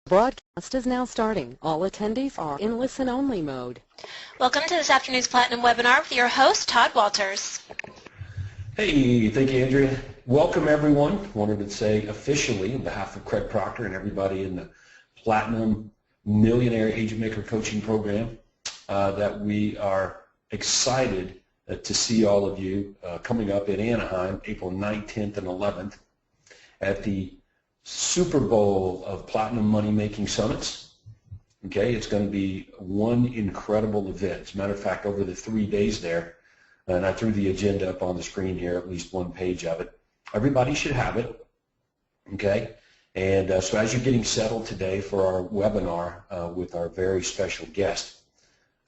Broadcast is now starting. All attendees are in listen-only mode. Welcome to this afternoon's Platinum webinar with your host, Todd Walters. Hey, thank you, Andrea. Welcome, everyone. Wanted to say officially on behalf of Craig Proctor and everybody in the Platinum Millionaire Agent Maker Coaching Program that we are excited to see all of you coming up in Anaheim, April 9th, 10th, and 11th at the Super Bowl of Platinum Money Making Summits. Okay, it's going to be one incredible event. As a matter of fact, over the 3 days there, and I threw the agenda up on the screen here, at least one page of it. Everybody should have it, okay? And so as you're getting settled today for our webinar with our very special guest,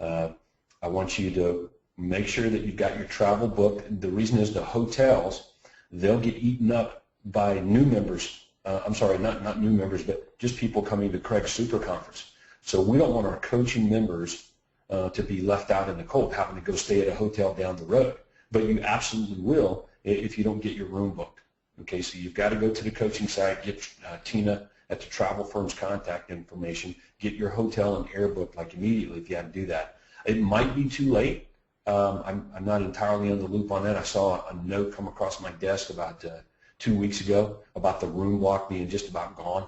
I want you to make sure that you've got your travel booked. The reason is the hotels, they'll get eaten up by new members. I'm sorry, not new members, but just people coming to Craig's Super Conference. So we don't want our coaching members to be left out in the cold, having to go stay at a hotel down the road. But you absolutely will if you don't get your room booked. Okay, so you've got to go to the coaching site, get Tina at the travel firm's contact information, get your hotel and air booked like immediately if you have to do that. It might be too late. I'm not entirely in the loop on that. I saw a note come across my desk about 2 weeks ago about the room block being just about gone.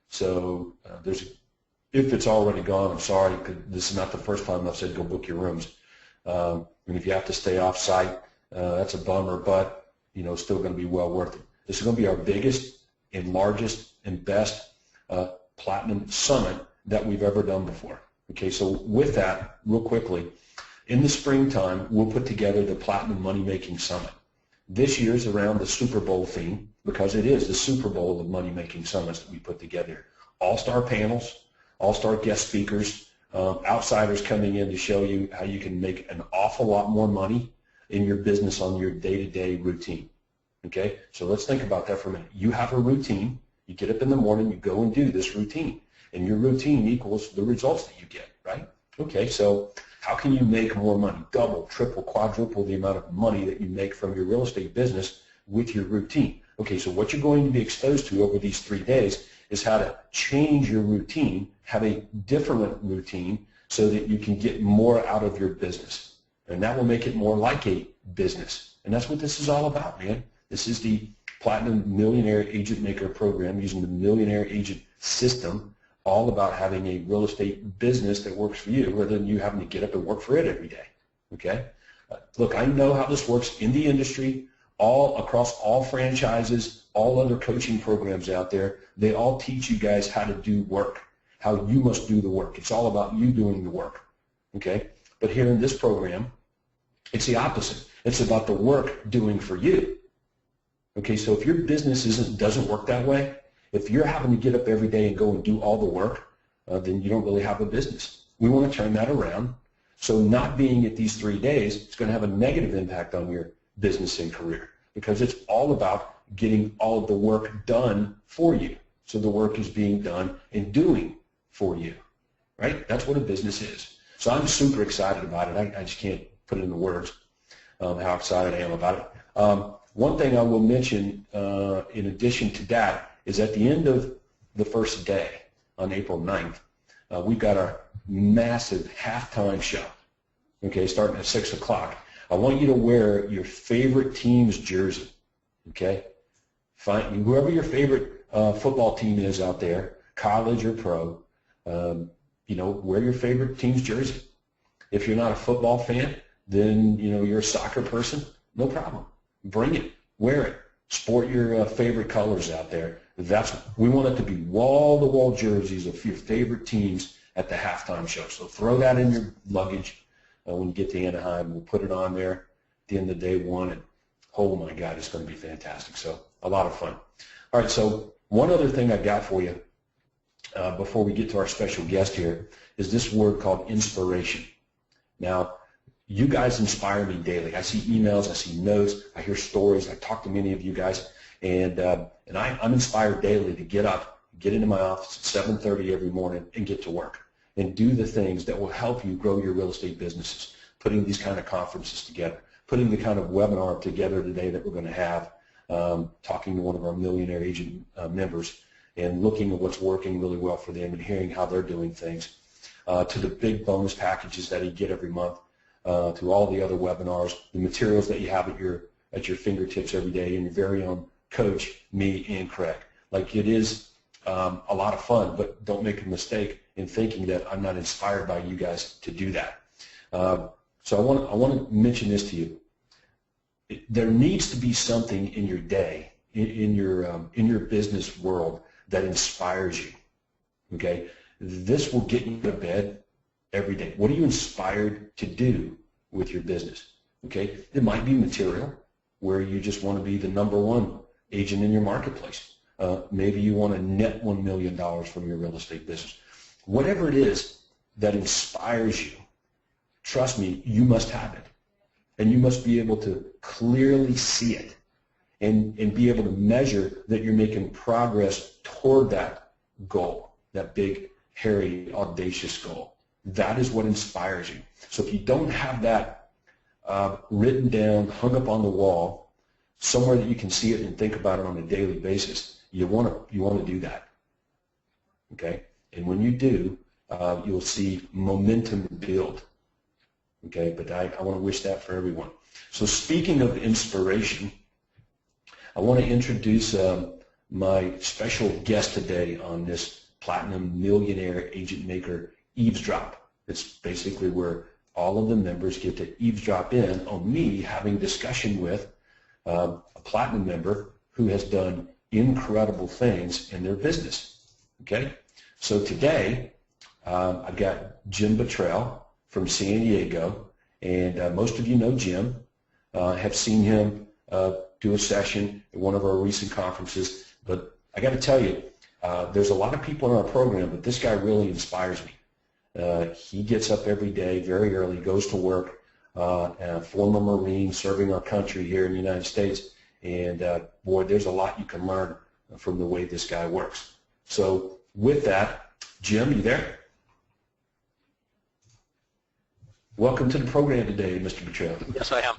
So if it's already gone, I'm sorry, because this is not the first time I've said go book your rooms. And if you have to stay off site, that's a bummer, but it's still going to be well worth it. This is going to be our biggest and largest and best Platinum Summit that we've ever done before. Okay, so with that, real quickly, in the springtime, we'll put together the Platinum Money Making Summit. This year's around the Super Bowl theme because it is the Super Bowl of money making summits that we put together. All-star panels, all-star guest speakers, outsiders coming in to show you how you can make an awful lot more money in your business on your day-to-day routine. Okay, so let's think about that for a minute. You have a routine. You get up in the morning, you go and do this routine, and your routine equals the results that you get, right? Okay, so how can you make more money, double, triple, quadruple the amount of money that you make from your real estate business with your routine? Okay, so what you're going to be exposed to over these 3 days is how to change your routine, have a different routine so that you can get more out of your business. And that will make it more like a business. And that's what this is all about, man. This is the Platinum Millionaire Agent Maker Program using the Millionaire Agent System, all about having a real estate business that works for you rather than you having to get up and work for it every day, okay? Look, I know how this works in the industry, all across all franchises, all other coaching programs out there. They all teach you guys how to do work, how you must do the work. It's all about you doing the work, okay? But here in this program, it's the opposite. It's about the work doing for you, okay? So if your business doesn't work that way, if you're having to get up every day and go and do all the work, then you don't really have a business. We want to turn that around. So not being at these 3 days, it's going to have a negative impact on your business and career because it's all about getting all of the work done for you. So the work is being done and doing for you, right? That's what a business is. So I'm super excited about it. I just can't put it into words how excited I am about it. One thing I will mention in addition to that is at the end of the first day on April 9th, we've got our massive halftime show, okay, starting at 6 o'clock. I want you to wear your favorite team's jersey, okay? Find whoever your favorite football team is out there, college or pro, wear your favorite team's jersey. If you're not a football fan, then, you're a soccer person, no problem. Bring it, wear it, sport your favorite colors out there. We want it to be wall-to-wall jerseys of your favorite teams at the halftime show. So throw that in your luggage when you get to Anaheim. We'll put it on there at the end of day one, and oh my God, it's going to be fantastic. So a lot of fun. All right, so one other thing I got for you before we get to our special guest here is this word called inspiration. Now, you guys inspire me daily. I see emails, I see notes, I hear stories, I talk to many of you guys, and I'm inspired daily to get up, get into my office at 7:30 every morning and get to work and do the things that will help you grow your real estate businesses, putting these kind of conferences together, putting the kind of webinar together today that we're going to have, talking to one of our millionaire agent members and looking at what's working really well for them and hearing how they're doing things, to the big bonus packages that you get every month, to all the other webinars, the materials that you have at your fingertips every day, and your very own coach, me and Craig. Like, it is a lot of fun, but don't make a mistake in thinking that I'm not inspired by you guys to do that. So I want to mention this to you. There needs to be something in your day, in your business world, that inspires you. Okay, this will get you out of bed every day. What are you inspired to do with your business? Okay, it might be material, where you just want to be the #1 agent in your marketplace. Maybe you want to net $1 million from your real estate business. Whatever it is that inspires you, trust me, you must have it. And you must be able to clearly see it and be able to measure that you're making progress toward that goal, that big, hairy, audacious goal. That is what inspires you. So if you don't have that written down, hung up on the wall, somewhere that you can see it and think about it on a daily basis, you want to do that. Okay? And when you do, you'll see momentum build. Okay, but I want to wish that for everyone. So speaking of inspiration, I want to introduce my special guest today on this Platinum Millionaire Agent Maker Eavesdrop. It's basically where all of the members get to eavesdrop in on me having a discussion with a Platinum member who has done incredible things in their business. Okay, so today I've got Jim Buttrell from San Diego, and most of you know Jim, have seen him do a session at one of our recent conferences, but I got to tell you, there's a lot of people in our program, but this guy really inspires me. He gets up every day very early, goes to work, a former Marine serving our country here in the United States, and boy, there's a lot you can learn from the way this guy works. So with that, Jim, you there? Welcome to the program today, Mr. Buttrell. Yes, I am.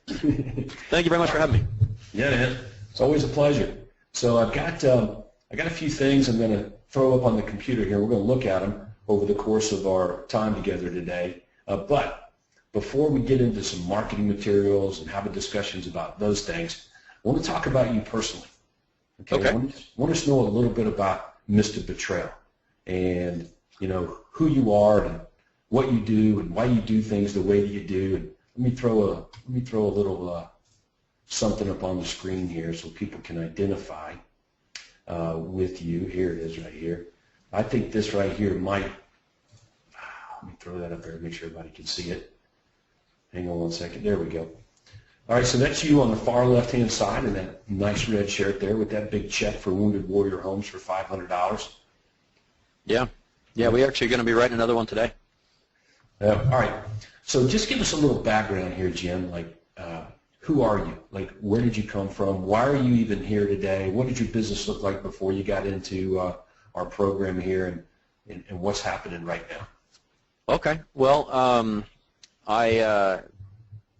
Thank you very much for having me. Yeah, man. It's always a pleasure. So I got a few things I'm going to throw up on the computer here. We're going to look at them over the course of our time together today. But before we get into some marketing materials and have discussions about those things, I want to talk about you personally. Okay. I want us to know a little bit about Mr. Buttrell and, you know, who you are and what you do and why you do things the way that you do. And let me throw a little something up on the screen here so people can identify with you. Here it is right here. I think this right here might, let me throw that up there to make sure everybody can see it. Hang on one second. There we go. All right, so that's you on the far left-hand side in that nice red shirt there with that big check for Wounded Warrior Homes for $500. Yeah, we're actually going to be writing another one today. All right, so just give us a little background here, Jim. Like, who are you? Like, where did you come from? Why are you even here today? What did your business look like before you got into our program here, and what's happening right now? Okay, well,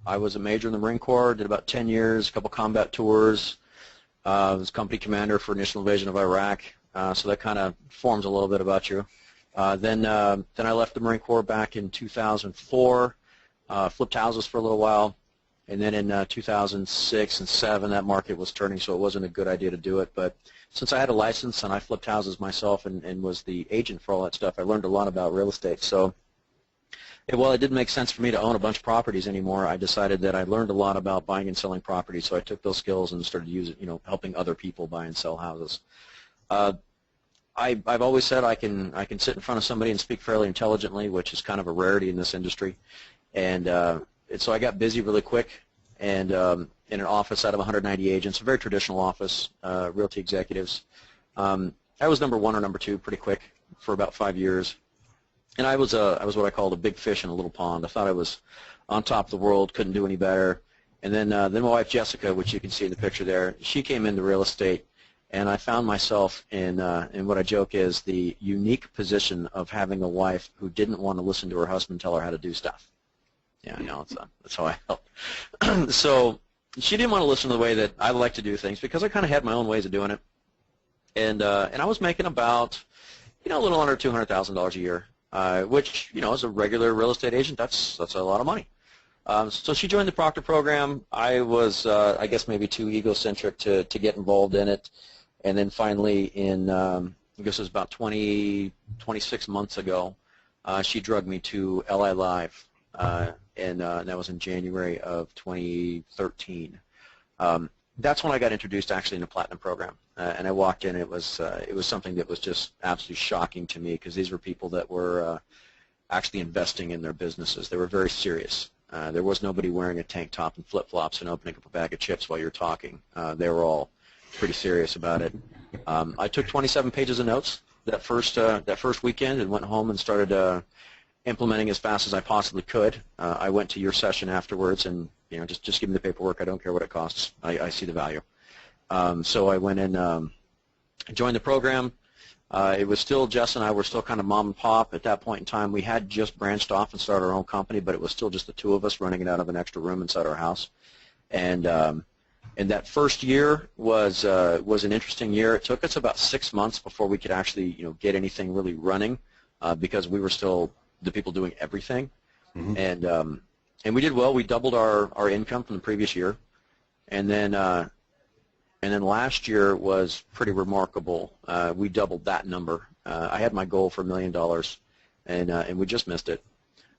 I was a major in the Marine Corps, did about 10 years, a couple combat tours, was company commander for initial invasion of Iraq, so that kind of forms a little bit about you. Then I left the Marine Corps back in 2004, flipped houses for a little while, and then in 2006 and 2007 that market was turning, so it wasn't a good idea to do it. But since I had a license and I flipped houses myself and was the agent for all that stuff, I learned a lot about real estate. So while it didn't make sense for me to own a bunch of properties anymore, I decided that I learned a lot about buying and selling properties, so I took those skills and started using, helping other people buy and sell houses. I've always said I can sit in front of somebody and speak fairly intelligently, which is kind of a rarity in this industry, and so I got busy really quick, and in an office out of 190 agents, a very traditional office, realty executives. I was number one or number two pretty quick for about 5 years, and I was what I called a big fish in a little pond. I thought I was on top of the world, couldn't do any better, and then my wife Jessica, which you can see in the picture there, she came into real estate. And I found myself in what I joke is the unique position of having a wife who didn't want to listen to her husband tell her how to do stuff. Yeah, that's how I felt. So she didn't want to listen to the way that I like to do things because I kind of had my own ways of doing it. and I was making about, a little under $200,000 a year, which, as a regular real estate agent, that's a lot of money. So she joined the Proctor program. I was, I guess, maybe too egocentric to get involved in it, and then finally, I guess it was about 26 months ago, she drugged me to LI Live, and that was in January of 2013. That's when I got introduced actually in the Platinum program, and I walked in. It was something that was just absolutely shocking to me because these were people that were actually investing in their businesses. They were very serious. There was nobody wearing a tank top and flip-flops and opening up a bag of chips while you're talking. They were all pretty serious about it. I took 27 pages of notes that first weekend and went home and started implementing as fast as I possibly could. I went to your session afterwards and just give me the paperwork. I don't care what it costs. I see the value. So I went and joined the program. It was still, Jess and I were still kind of mom and pop at that point in time. We had just branched off and started our own company, but it was still just the two of us running it out of an extra room inside our house. And that first year was an interesting year. It took us about 6 months before we could actually get anything really running because we were still the people doing everything. Mm-hmm. And we did well. We doubled our income from the previous year, and then last year was pretty remarkable. We doubled that number. I had my goal for $1 million, and we just missed it.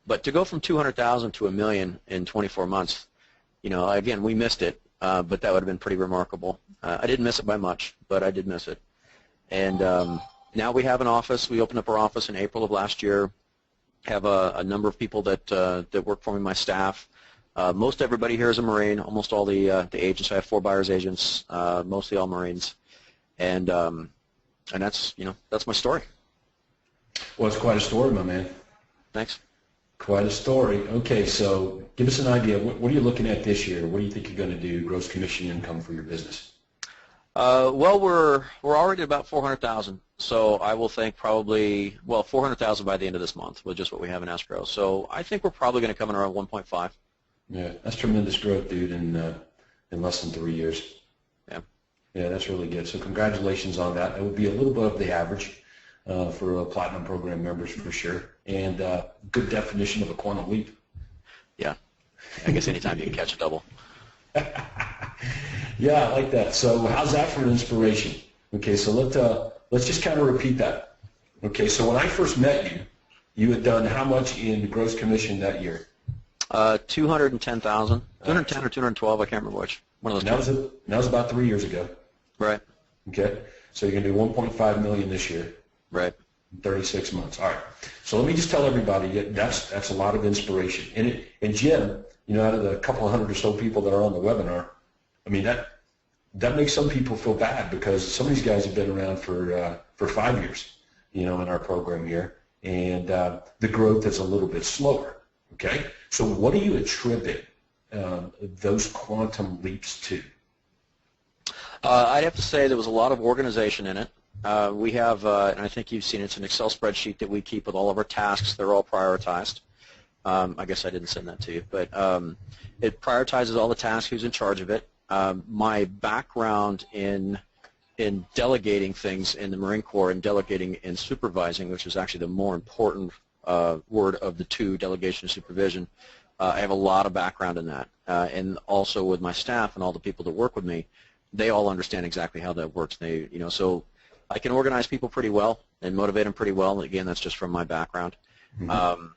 But to go from 200,000 to $1 million in 24 months, again, we missed it, but that would have been pretty remarkable. I didn't miss it by much, but I did miss it. And now we have an office. We opened up our office in April of last year. Have a number of people that work for me, my staff. Most everybody here is a Marine. Almost all the agents. I have 4 buyers agents, mostly all Marines, and that's that's my story. Well, it's quite a story, my man. Thanks. Quite a story. Okay, so give us an idea. What are you looking at this year? What do you think you're going to do? Gross commission income for your business? Well, we're already at about 400,000. So I will think probably 400,000 by the end of this month with just what we have in escrow. So I think we're probably going to come in around 1.5. Yeah, that's tremendous growth, dude, in less than 3 years. Yeah. Yeah, that's really good. So congratulations on that. That would be a little bit of the average for Platinum program members for sure, and good definition of a quantum leap. Yeah. I guess anytime you can catch a double. Yeah, I like that. So how's that for an inspiration? Okay, so let's just kind of repeat that. Okay, so when I first met you, you had done how much in gross commission that year? 210,000. 210 or 212, I can't remember which. One of those two. That was about 3 years ago. Right. Okay, so you're going to do 1.5 million this year. Right. 36 months. All right. So let me just tell everybody that's a lot of inspiration. And Jim, out of the couple of hundred or so people that are on the webinar, I mean that makes some people feel bad because some of these guys have been around for 5 years, in our program here, and the growth is a little bit slower. Okay. So what do you attribute those quantum leaps to? I'd have to say there was a lot of organization in it. We have, and I think you've seen it's an Excel spreadsheet that we keep with all of our tasks. They're all prioritized. I guess I didn't send that to you, but it prioritizes all the tasks, who's in charge of it. My background in delegating things in the Marine Corps and delegating and supervising, which is actually the more important word of the two, delegation and supervision, I have a lot of background in that. And also with my staff and all the people that work with me, they all understand exactly how that works. So I can organize people pretty well and motivate them pretty well. And again, that's just from my background. Mm-hmm.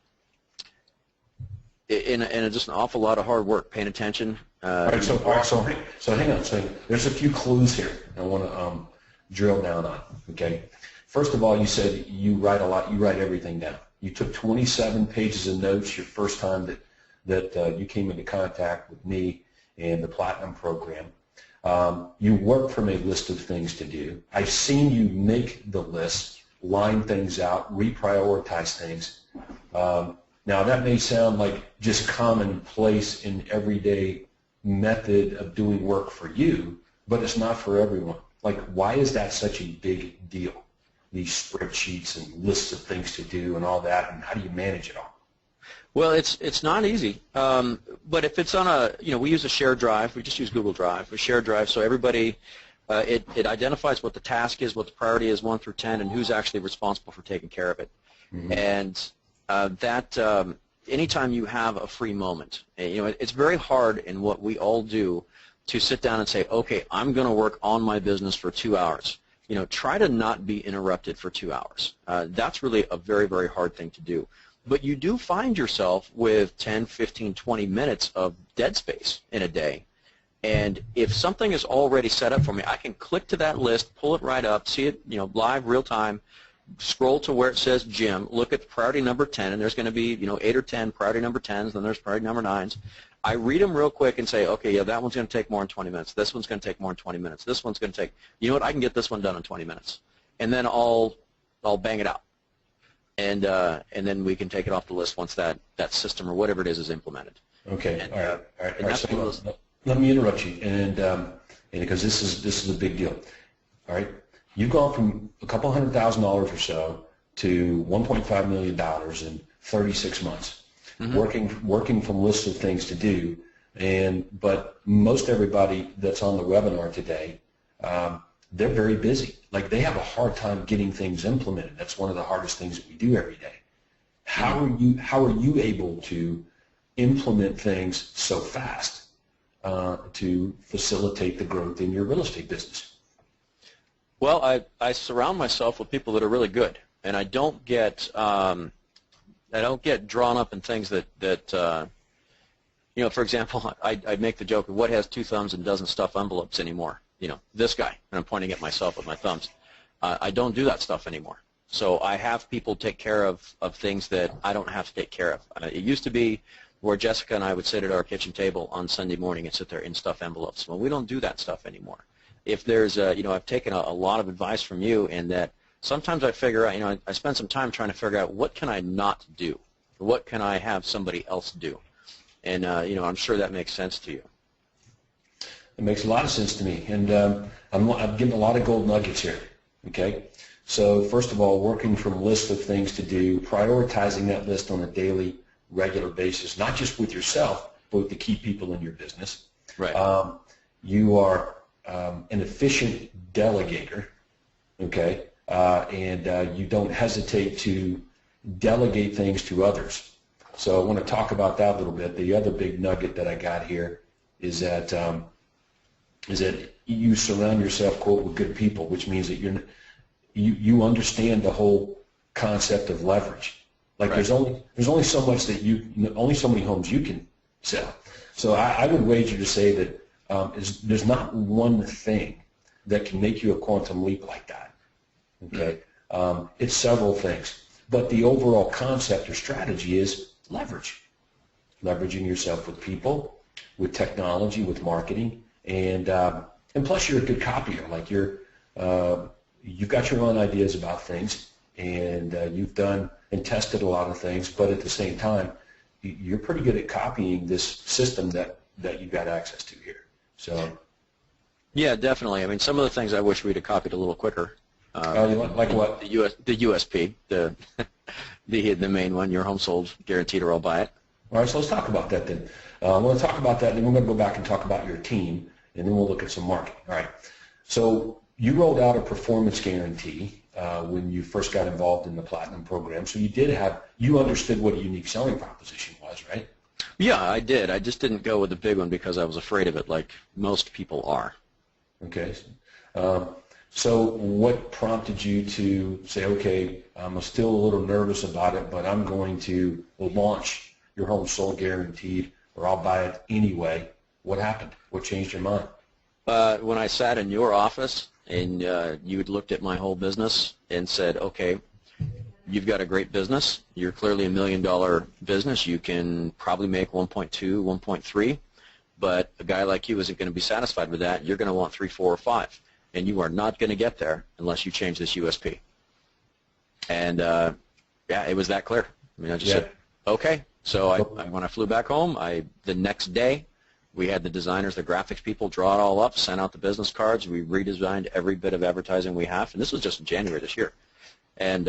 And just an awful lot of hard work, paying attention. All right, so hang on. So there's a few clues here I want to drill down on. Okay. First of all, you said you write a lot. You write everything down. You took 27 pages of notes your first time that you came into contact with me and the Platinum program. You work from a list of things to do. I've seen you make the list, line things out, reprioritize things. Now, that may sound like just commonplace in everyday method of doing work for you, but it's not for everyone. Like, why is that such a big deal? These spreadsheets and lists of things to do and all that, and how do you manage it all? Well, it's not easy, but if it's on we use a shared drive. We just use Google Drive, a shared drive, so everybody It identifies what the task is, what the priority is, 1 through 10, and who's actually responsible for taking care of it. Mm-hmm. And anytime you have a free moment, it's very hard in what we all do to sit down and say, okay, I'm going to work on my business for 2 hours. Try to not be interrupted for 2 hours. That's really a very, very hard thing to do. But you do find yourself with 10, 15, 20 minutes of dead space in a day. And if something is already set up for me, I can click to that list, pull it right up, see it live, real time, scroll to where it says gym, look at priority number 10, and there's going to be 8 or 10 priority number 10s, then there's priority number 9s. I read them real quick and say, okay, yeah, that one's going to take more than 20 minutes. This one's going to take more than 20 minutes. This one's going to take, I can get this one done in 20 minutes. And then I'll bang it out. And then we can take it off the list once that system or whatever it is implemented. Okay. And, all right. So let me interrupt you, and because this is a big deal. All right. You've gone from a couple $100,000 or so to $1.5 million in 36 months, mm-hmm. working from lists of things to do. But most everybody that's on the webinar today, they're very busy. Like, they have a hard time getting things implemented. That's one of the hardest things that we do every day. How are you able to implement things so fast to facilitate the growth in your real estate business? Well, I surround myself with people that are really good, and I don't get drawn up in things that for example, I make the joke of what has 2 thumbs and doesn't stuff envelopes anymore. This guy, and I'm pointing at myself with my thumbs. I don't do that stuff anymore. So I have people take care of things that I don't have to take care of. It used to be where Jessica and I would sit at our kitchen table on Sunday morning and sit there and stuff envelopes. Well, we don't do that stuff anymore. If there's I've taken a lot of advice from you in that sometimes I figure out, I spend some time trying to figure out what can I not do? What can I have somebody else do? And, I'm sure that makes sense to you. It makes a lot of sense to me, and I'm getting a lot of gold nuggets here, okay? So first of all, working from a list of things to do, prioritizing that list on a daily, regular basis, not just with yourself, but with the key people in your business. Right. You are an efficient delegator, okay, and you don't hesitate to delegate things to others. So I want to talk about that a little bit. The other big nugget that I got here is that you surround yourself, quote, with good people, which means that you understand the whole concept of leverage. Like, right. there's only so much that only so many homes you can sell. So I would wager to say that there's not one thing that can make you a quantum leap like that. Okay, it's several things, but the overall concept or strategy is leverage, leveraging yourself with people, with technology, with marketing, and plus you're a good copier. Like, you've got your own ideas about things, and you've done and tested a lot of things, but at the same time, you're pretty good at copying this system that you got access to here. So, yeah, definitely. I mean, some of the things I wish we'd have copied a little quicker. Like what? The USP, the main one, your home sold, guaranteed or I'll buy it. All right, so let's talk about that then. I want to talk about that, and then we're going to go back and talk about your team, and then we'll look at some marketing. All right. So you rolled out a performance guarantee when you first got involved in the Platinum program. So you understood what a unique selling proposition was, right? Yeah, I did. I just didn't go with the big one because I was afraid of it, like most people are. Okay. So what prompted you to say, okay, I'm still a little nervous about it, but I'm going to launch your home sold guaranteed, or I'll buy it anyway? What happened? What changed your mind? When I sat in your office and you had looked at my whole business and said, okay, you've got a great business. You're clearly $1 million business. You can probably make 1.2, 1.3, but a guy like you isn't going to be satisfied with that. You're going to want 3, 4, or 5, and you are not going to get there unless you change this USP. And yeah, it was that clear. I mean, I just said, okay. So when I flew back home, the next day, we had the designers, the graphics people draw it all up, sent out the business cards. We redesigned every bit of advertising we have, and this was just in January this year. And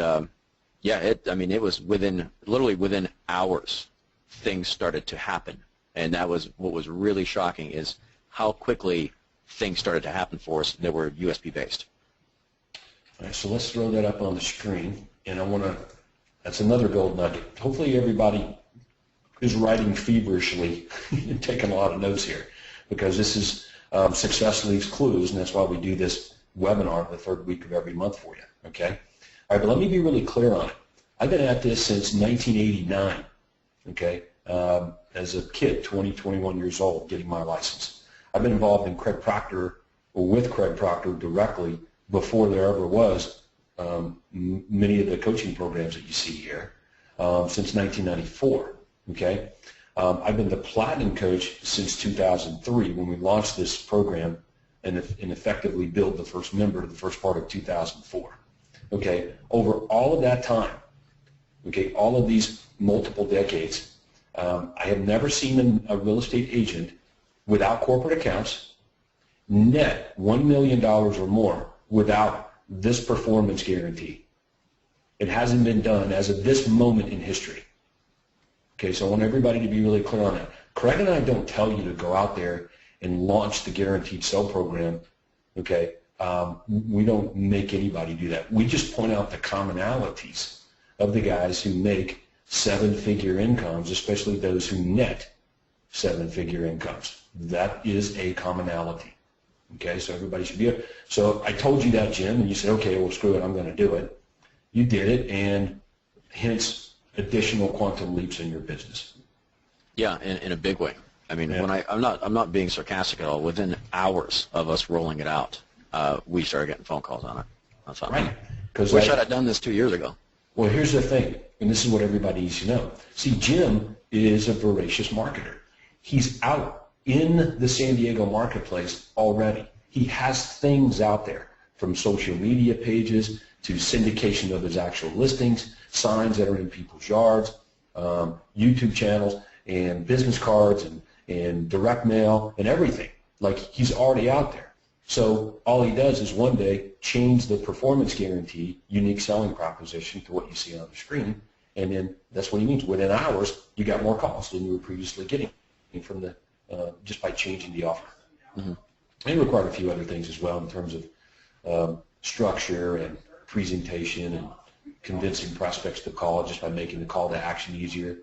yeah, it was literally within hours, things started to happen. And that was what was really shocking, is how quickly things started to happen for us that were USB based. All right, so let's throw that up on the screen, and that's another gold nugget. Hopefully everybody is writing feverishly and taking a lot of notes here, because this is Success Leaves Clues, and that's why we do this webinar the third week of every month for you, okay? All right, but let me be really clear on it. I've been at this since 1989, okay, as a kid, 21 years old, getting my license. I've been involved in Craig Proctor, or with Craig Proctor directly, before there ever was many of the coaching programs that you see here, since 1994, okay? I've been the Platinum Coach since 2003 when we launched this program and effectively built the first member the first part of 2004, okay? Over all of that time, okay, all of these multiple decades, I have never seen a real estate agent without corporate accounts net $1 million or more without this performance guarantee. It hasn't been done as of this moment in history. Okay, so I want everybody to be really clear on that. Craig and I don't tell you to go out there and launch the guaranteed sell program. Okay, we don't make anybody do that. We just point out the commonalities of the guys who make seven-figure incomes, especially those who net seven-figure incomes. That is a commonality. Okay, so everybody should be. So I told you that, Jim, and you said, okay, well, screw it, I'm going to do it. You did it, and hence additional quantum leaps in your business. Yeah, in a big way. I mean, when I'm not being sarcastic at all. Within hours of us rolling it out, we started getting phone calls on it. I thought, right? Because wish I'd have done this 2 years ago. Well, here's the thing, and this is what everybody needs to know. See, Jim is a voracious marketer. He's out in the San Diego marketplace already. He has things out there, from social media pages to syndication of his actual listings, signs that are in people's yards, YouTube channels, and business cards, and direct mail, and everything. Like, he's already out there. So all he does is one day change the performance guarantee, unique selling proposition to what you see on the screen, and then that's what he means. Within hours, you got more calls than you were previously getting from the just by changing the offer. Mm-hmm. It required a few other things as well in terms of structure and presentation and convincing prospects to call just by making the call to action easier.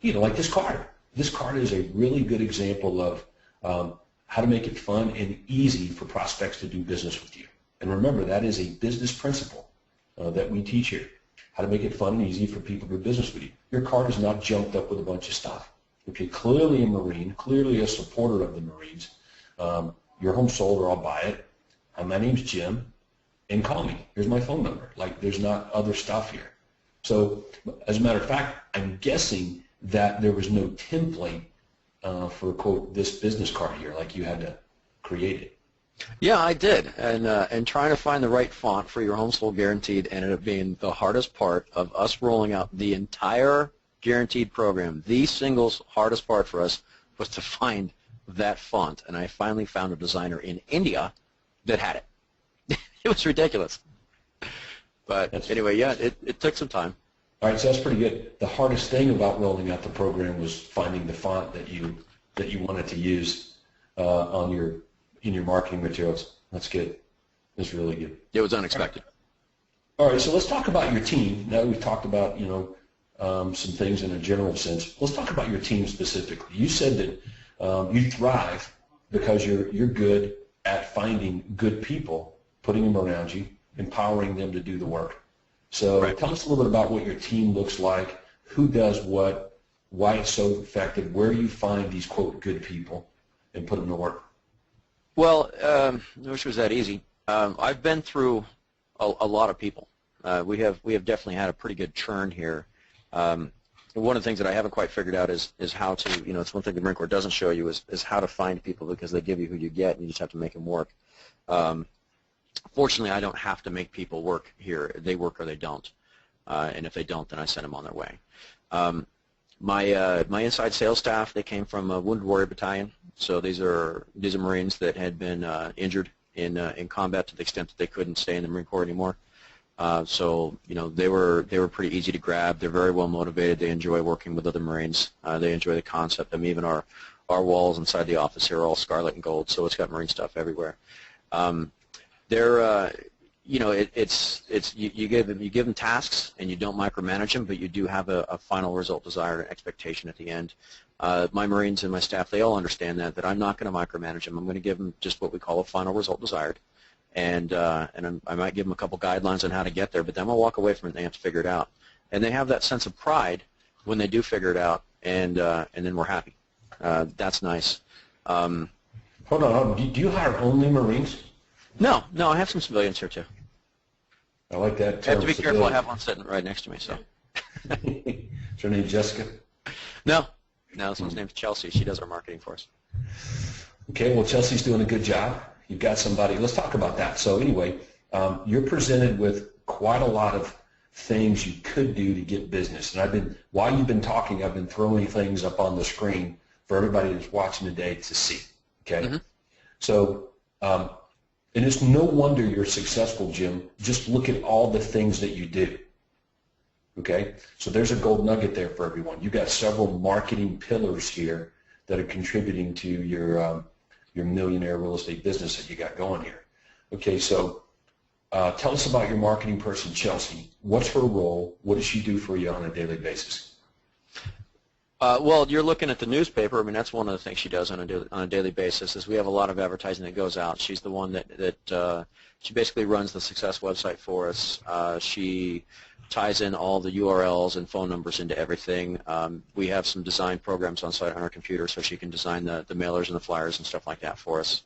You know, like this card. This card is a really good example of how to make it fun and easy for prospects to do business with you. And remember, that is a business principle that we teach here, how to make it fun and easy for people to do business with you. Your card is not junked up with a bunch of stuff. Okay, clearly a Marine, clearly a supporter of the Marines. Your home sold or I'll buy it. My name's Jim, and call me. Here's my phone number. Like, there's not other stuff here. So, as a matter of fact, I'm guessing that there was no template for, quote, this business card here, like you had to create it. Yeah, I did, and trying to find the right font for your home sold guaranteed ended up being the hardest part of us rolling out the entire guaranteed program. The single hardest part for us was to find that font, and I finally found a designer in India that had it. It was ridiculous. But anyway, yeah, it took some time. All right, so that's pretty good. The hardest thing about rolling out the program was finding the font that you wanted to use in your marketing materials. That's good. That's really good. It was unexpected. All right, so let's talk about your team. Now that we've talked about, some things in a general sense, let's talk about your team specifically. You said that you thrive because you're good at finding good people, putting them around you, empowering them to do the work. So right. Tell us a little bit about what your team looks like, who does what, why it's so effective, where you find these, quote, good people, and put them to work. Well, I wish it was that easy. I've been through a lot of people. We have definitely had a pretty good churn here. One of the things that I haven't quite figured out is how to, it's one thing the Marine Corps doesn't show you is how to find people, because they give you who you get and you just have to make them work. Fortunately, I don't have to make people work here. They work or they don't. And if they don't, then I send them on their way. My inside sales staff, they came from a Wounded Warrior Battalion. So these are Marines that had been injured in combat to the extent that they couldn't stay in the Marine Corps anymore. So they were pretty easy to grab. They're very well motivated. They enjoy working with other Marines. They enjoy the concept. I mean, even our Our walls inside the office here are all scarlet and gold, so it's got Marine stuff everywhere. They're, you know, you give them tasks and you don't micromanage them, but you do have a final result desired and expectation at the end. My Marines and my staff, they all understand that I'm not going to micromanage them. I'm going to give them just what we call a final result desired, and I might give them a couple guidelines on how to get there, but then I'll walk away from it and they have to figure it out. And they have that sense of pride when they do figure it out, and then we're happy. That's nice. Hold on. Do you hire only Marines? No, I have some civilians here too. I like that term. I have to be careful. I have one sitting right next to me. So. Is her name Jessica? No, this one's name's Chelsea. She does our marketing for us. Okay, well, Chelsea's doing a good job. You've got somebody. Let's talk about that. So anyway, you're presented with quite a lot of things you could do to get business. And while you've been talking, I've been throwing things up on the screen for everybody that's watching today to see. Okay? Mm-hmm. So, and it's no wonder you're successful, Jim. Just look at all the things that you do. Okay? So there's a gold nugget there for everyone. You've got several marketing pillars here that are contributing to your millionaire real estate business that you got going here. Okay, so tell us about your marketing person, Chelsea. What's her role? What does she do for you on a daily basis? Well, you're looking at the newspaper. I mean, that's one of the things she does on a daily basis. Is we have a lot of advertising that goes out. She's the one that she basically runs the Success website for us. She ties in all the URLs and phone numbers into everything. We have some design programs on site on our computer, so she can design the mailers and the flyers and stuff like that for us.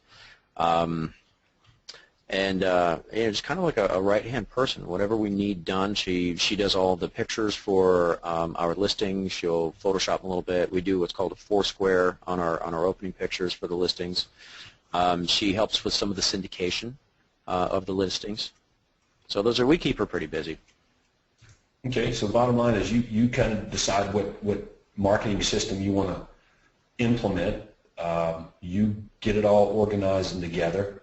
And it's kind of like a right-hand person. Whatever we need done, she does all the pictures for our listings. She'll Photoshop a little bit. We do what's called a foursquare on our opening pictures for the listings. She helps with some of the syndication of the listings. So we keep her pretty busy. Okay, so bottom line is you kind of decide what marketing system you want to implement. You get it all organized and together.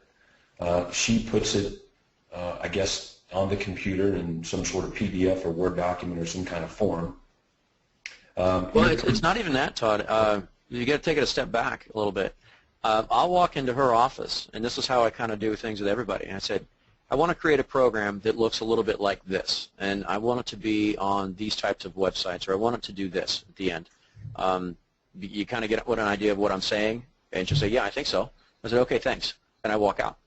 She puts it, I guess, on the computer in some sort of PDF or Word document or some kind of form. Well, it's not even that, Todd. You got to take it a step back a little bit. I'll walk into her office, and this is how I kind of do things with everybody. And I said, I want to create a program that looks a little bit like this, and I want it to be on these types of websites, or I want it to do this at the end. You kind of get an idea of what I'm saying, and she'll say, yeah, I think so. I said, okay, thanks, and I walk out.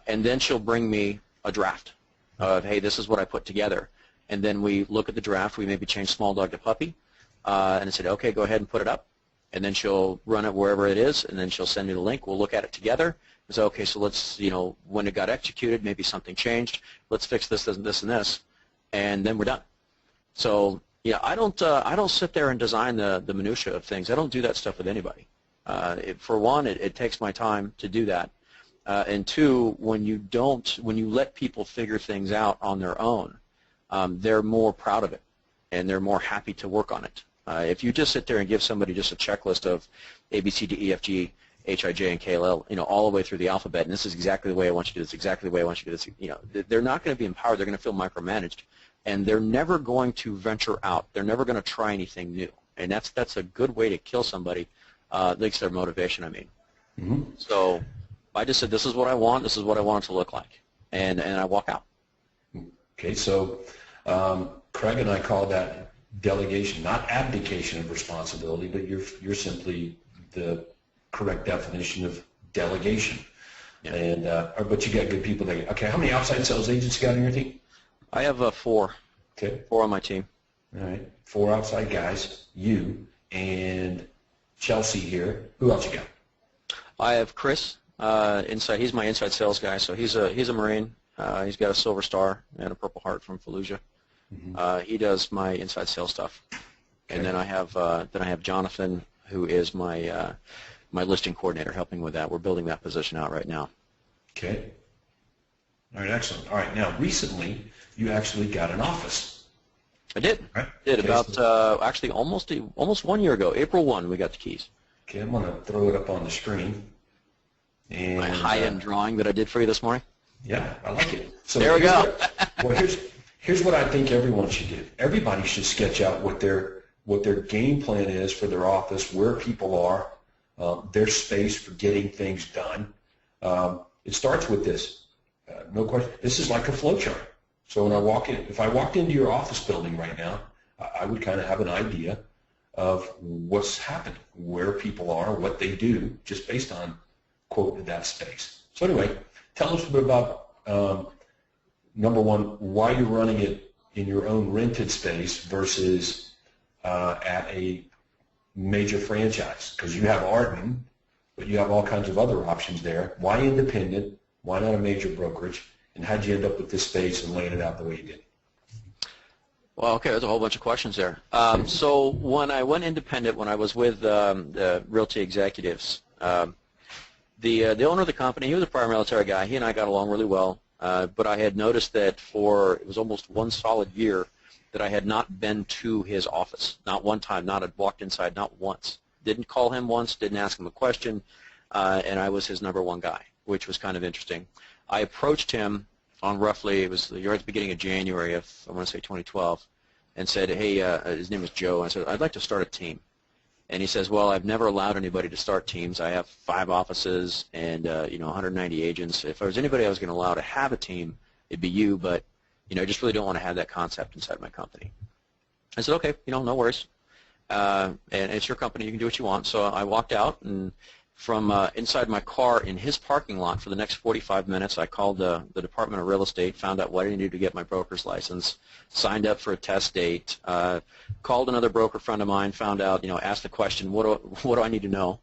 And then she'll bring me a draft of, hey, this is what I put together. And then we look at the draft. We maybe change small dog to puppy. And I said, okay, go ahead and put it up. And then she'll run it wherever it is, and then she'll send me the link. We'll look at it together. And say, okay, so let's, when it got executed, maybe something changed. Let's fix this, this, and this, and this. And then we're done. So, yeah, I don't sit there and design the minutia of things. I don't do that stuff with anybody. For one, it takes my time to do that. And two, when you let people figure things out on their own, they're more proud of it, and they're more happy to work on it. If you just sit there and give somebody just a checklist of A, B, C, D, E, F, G, H, I, J, and K, L, L, all the way through the alphabet, and this is exactly the way I want you to do this, exactly the way I want you to do this, they're not going to be empowered. They're going to feel micromanaged, and they're never going to venture out. They're never going to try anything new, and that's a good way to kill somebody. Leaks their motivation, I mean. Mm-hmm. So I just said, this is what I want. This is what I want it to look like, and I walk out. Okay, so Craig and I call that delegation, not abdication of responsibility, but you're simply the correct definition of delegation. Yeah. And but you got good people there. Okay, how many outside sales agents you got on your team? I have 4. Okay. 4 on my team. All right, 4 outside guys. You and Chelsea here. Who else you got? I have Chris inside. He's my inside sales guy. So he's a Marine. He's got a Silver Star and a Purple Heart from Fallujah. Mm-hmm. He does my inside sales stuff. Okay. And then I have Jonathan, who is my my listing coordinator, helping with that. We're building that position out right now. Okay. All right, excellent. All right, now recently you actually got an office. I did. Right. Did okay, about so actually almost 1 year ago, April 1, we got the keys. Okay, I'm going to throw it up on the screen. And, my high-end drawing that I did for you this morning. Yeah, I like it. So there we go. Well, here's what I think everyone should do. Everybody should sketch out what their game plan is for their office, where people are, their space for getting things done. It starts with this, no question. This is like a flow chart. So when I walk in, if I walked into your office building right now, I would kind of have an idea of what's happening, where people are, what they do, just based on, quote, that space. So anyway, tell us a bit about, number one, why you're running it in your own rented space versus at a major franchise, because you have Arden, but you have all kinds of other options there. Why independent? Why not a major brokerage? And how'd you end up with this space and laying it out the way you did? Well, okay, there's a whole bunch of questions there. So when I went independent, when I was with the Realty Executives, the owner of the company, he was a prior military guy. He and I got along really well, but I had noticed that for, it was almost one solid year, that I had not been to his office, not one time, not had walked inside, not once. Didn't call him once, didn't ask him a question, and I was his number one guy, which was kind of interesting. I approached him on roughly, it was the beginning of January of, I want to say 2012, and said, hey, his name was Joe, and I said, I'd like to start a team. And he says, well, I've never allowed anybody to start teams. I have 5 offices and 190 agents. If there was anybody I was going to allow to have a team, it'd be you, but I just really don't want to have that concept inside my company. I said, okay, no worries. And it's your company, you can do what you want. So I walked out, and from inside my car in his parking lot for the next 45 minutes, I called the Department of Real Estate, found out what I needed to get my broker's license, signed up for a test date, called another broker friend of mine, found out, asked the question, what do I need to know?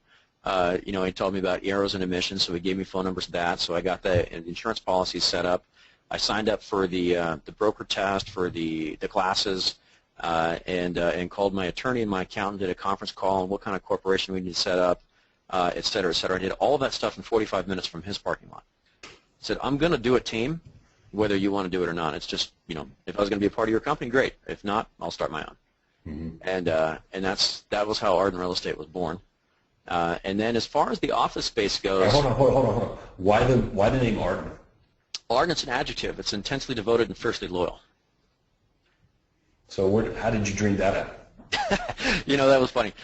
He told me about errors and emissions, so he gave me phone numbers for that. So I got the insurance policy set up. I signed up for the broker test, for the classes, and called my attorney and my accountant, did a conference call on what kind of corporation we need to set up, et cetera, et cetera. I did all of that stuff in 45 minutes from his parking lot. I said, I'm going to do a team, whether you want to do it or not. It's just, if I was going to be a part of your company, great. If not, I'll start my own. Mm-hmm. And that was how Arden Real Estate was born. And then as far as the office space goes... Hold on. Why the name Arden? Arden, it's an adjective. It's intensely devoted and fiercely loyal. So how did you dream that up? That was funny.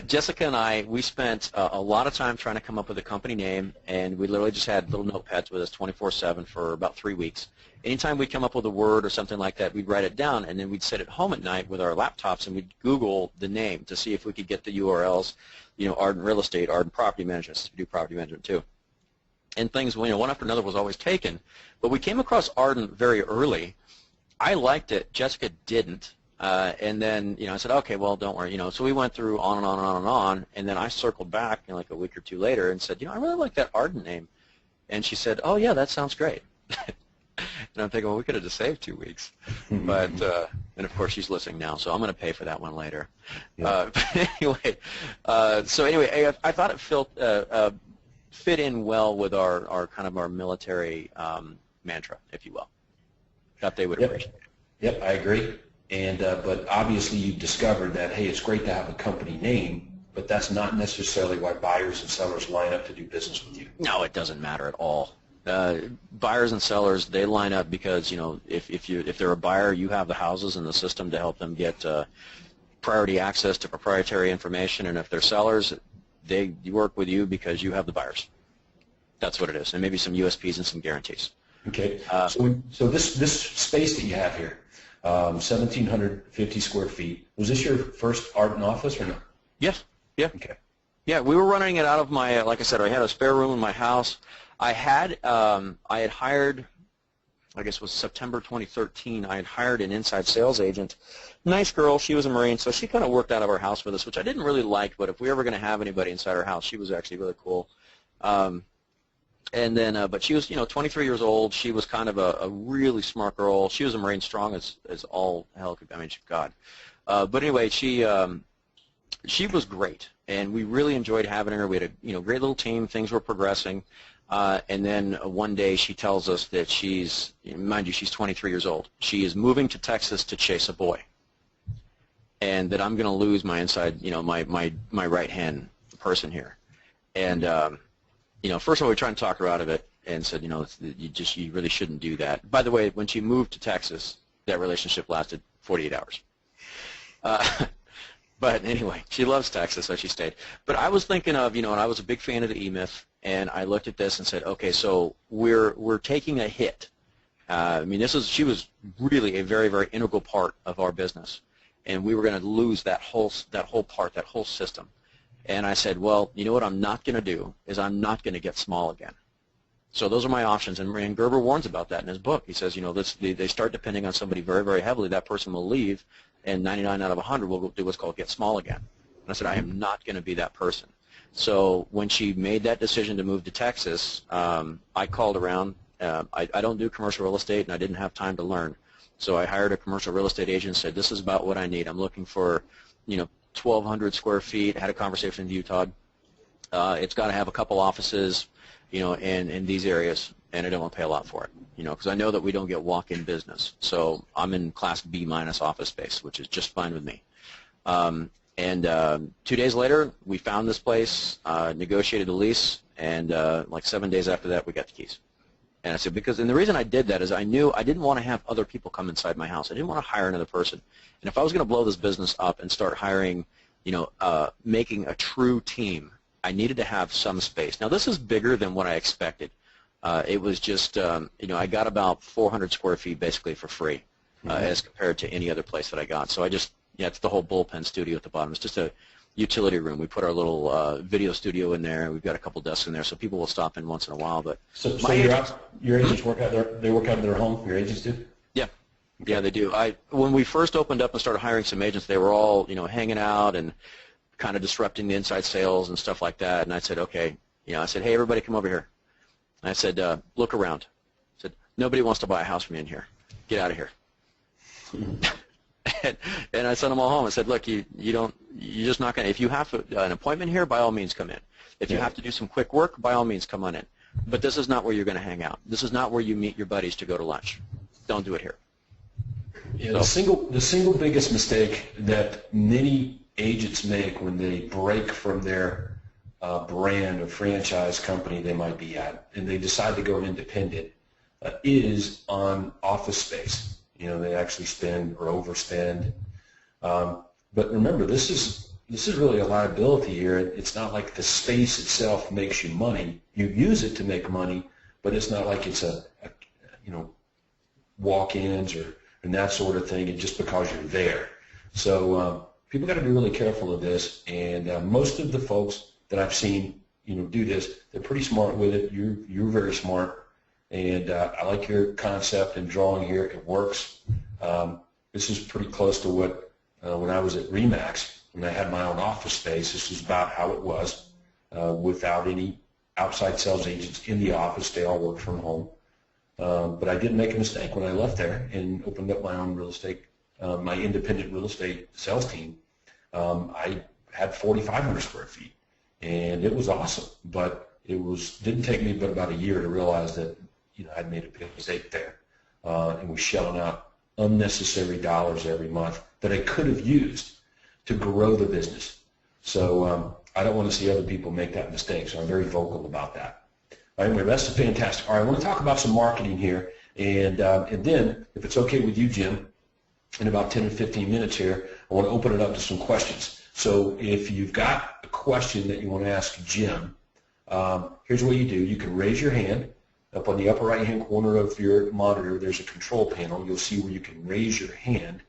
Jessica and I, we spent a lot of time trying to come up with a company name, and we literally just had little notepads with us 24/7 for about 3 weeks. Anytime we'd come up with a word or something like that, we'd write it down, and then we'd sit at home at night with our laptops, and we'd Google the name to see if we could get the URLs, Arden Real Estate, Arden Property Management, we do property management too. And things, one after another was always taken. But we came across Arden very early. I liked it. Jessica didn't. And then, I said, okay, well, don't worry. So we went through on and on and on and on. And then I circled back, like a week or two later and said, I really like that Arden name. And she said, oh, yeah, that sounds great. And I'm thinking, well, we could have just saved 2 weeks. But, and of course, she's listening now, so I'm going to pay for that one later. Yeah. So anyway, I thought it fit in well with our kind of our military mantra, if you will. Thought they would appreciate it. Yep, I agree. And but obviously you discovered that, hey, it's great to have a company name, but that's not necessarily why buyers and sellers line up to do business with you. No, it doesn't matter at all. Buyers and sellers, they line up because if they're a buyer, you have the houses and the system to help them get priority access to proprietary information, and if they're sellers, they work with you because you have the buyers. That's what it is, and maybe some USPs and some guarantees. Okay. So this space that you have here, 1,750 square feet. Was this your first Arden office or no? Yes. Yeah. Okay. Yeah, we were running it out of my, like I said, I had a spare room in my house. I had hired, I guess it was September 2013, I had hired an inside sales agent. Nice girl, she was a Marine, so she kind of worked out of our house with us, which I didn't really like, but if we were going to have anybody inside our house, she was actually really cool. And then, but she was, 23 years old. She was kind of a really smart girl. She was a Marine, strong as all hell could. I mean, God. But anyway, she was great, and we really enjoyed having her. We had a great little team. Things were progressing, and then one day she tells us that she's, mind you, she's 23 years old. She is moving to Texas to chase a boy, and that I'm going to lose my inside, my right hand person here, and. First of all, we tried to talk her out of it and said, you really shouldn't do that. By the way, when she moved to Texas, that relationship lasted 48 hours. But anyway, she loves Texas, so she stayed. But I was thinking of, and I was a big fan of the E-Myth, and I looked at this and said, okay, so we're taking a hit. She was really a very, very integral part of our business, and we were going to lose that whole part, that whole system. And I said, well, you know what I'm not going to do is I'm not going to get small again. So those are my options, and Gerber warns about that in his book. He says, they start depending on somebody very, very heavily, that person will leave, and 99 out of 100 will do what's called get small again. And I said, I am not going to be that person. So when she made that decision to move to Texas, I called around. I don't do commercial real estate, and I didn't have time to learn. So I hired a commercial real estate agent and said, this is about what I need. I'm looking for, 1,200 square feet. I had a conversation with you, Todd. It's got to have a couple offices, in these areas, and I don't want to pay a lot for it, because I know that we don't get walk-in business. So I'm in Class B minus office space, which is just fine with me. 2 days later, we found this place, negotiated a lease, and like 7 days after that, we got the keys. And I said, and the reason I did that is I knew I didn't want to have other people come inside my house. I didn't want to hire another person. And if I was going to blow this business up and start hiring, making a true team, I needed to have some space. Now, this is bigger than what I expected. It was just, I got about 400 square feet basically for free as compared to any other place that I got. So it's the whole bullpen studio at the bottom. It's just a utility room. We put our little video studio in there. We've got a couple desks in there, so people will stop in once in a while. But so your agents work out there? They work out of their home. Your agents do? Yeah, they do. When we first opened up and started hiring some agents, they were all hanging out and kind of disrupting the inside sales and stuff like that. And I said, okay, I said, hey, everybody, come over here. And I said, look around. I said, nobody wants to buy a house from me in here. Get out of here. And I sent them all home. I said, look, you're just not going to, if you have an appointment here, by all means come in. If you have to do some quick work, by all means come on in. But this is not where you're going to hang out. This is not where you meet your buddies to go to lunch. Don't do it here. Yeah, the single biggest mistake that many agents make when they break from their brand or franchise company they might be at and they decide to go independent is on office space. They actually spend or overspend. But remember, this is really a liability here. It's not like the space itself makes you money. You use it to make money, but it's not like it's a walk-ins and that sort of thing, and just because you're there. So people got to be really careful of this. And most of the folks that I've seen, do this, they're pretty smart with it. You're very smart. And I like your concept and drawing here. It works. This is pretty close to what when I was at RE/MAX, when I had my own office space, this was about how it was without any outside sales agents in the office. They all worked from home. But I did make a mistake when I left there and opened up my own real estate, my independent real estate sales team. I had 4,500 square feet, and it was awesome. But didn't take me but about a year to realize that I'd made a big mistake there, and was shelling out unnecessary dollars every month that I could have used to grow the business. So I don't want to see other people make that mistake. So I'm very vocal about that. Anyway, that's fantastic. All right, I want to talk about some marketing here, and then, if it's okay with you, Jim, in about 10 or 15 minutes here, I want to open it up to some questions. So if you've got a question that you want to ask Jim, here's what you do. You can raise your hand. Up on the upper right-hand corner of your monitor, there's a control panel. You'll see where you can raise your hand,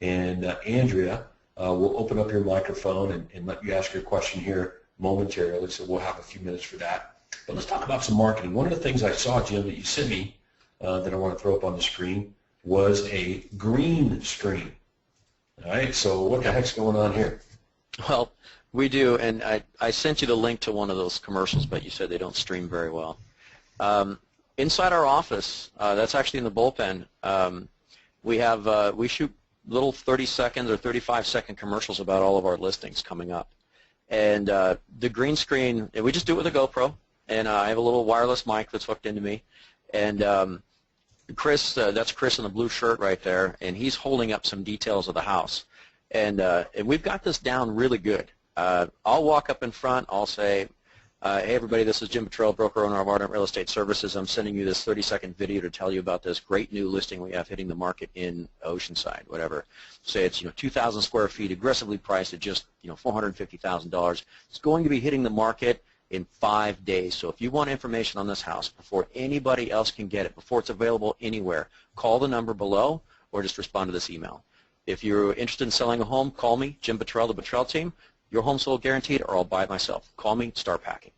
and Andrea will open up your microphone and let you ask your question here momentarily, so we'll have a few minutes for that. But let's talk about some marketing. One of the things I saw, Jim, that you sent me that I want to throw up on the screen was a green screen. All right, so what the heck's going on here? Well, we do, and I sent you the link to one of those commercials, but you said they don't stream very well. Inside our office, that's actually in the bullpen, we shoot little 30-second or 35-second commercials about all of our listings coming up. And the green screen, and we just do it with a GoPro, and I have a little wireless mic that's hooked into me. And Chris, that's Chris in the blue shirt right there, and he's holding up some details of the house. And we've got this down really good. I'll walk up in front, I'll say, Hey everybody, this is Jim Petrell, broker owner of Ardent Real Estate Services. I'm sending you this 30-second video to tell you about this great new listing we have hitting the market in Oceanside, whatever. Say it's 2,000 square feet, aggressively priced at just $450,000. It's going to be hitting the market in 5 days. So if you want information on this house before anybody else can get it, before it's available anywhere, call the number below or just respond to this email. If you're interested in selling a home, call me, Jim Petrell, the Petrell team. Your home sold guaranteed, or I'll buy it myself. Call me, start packing.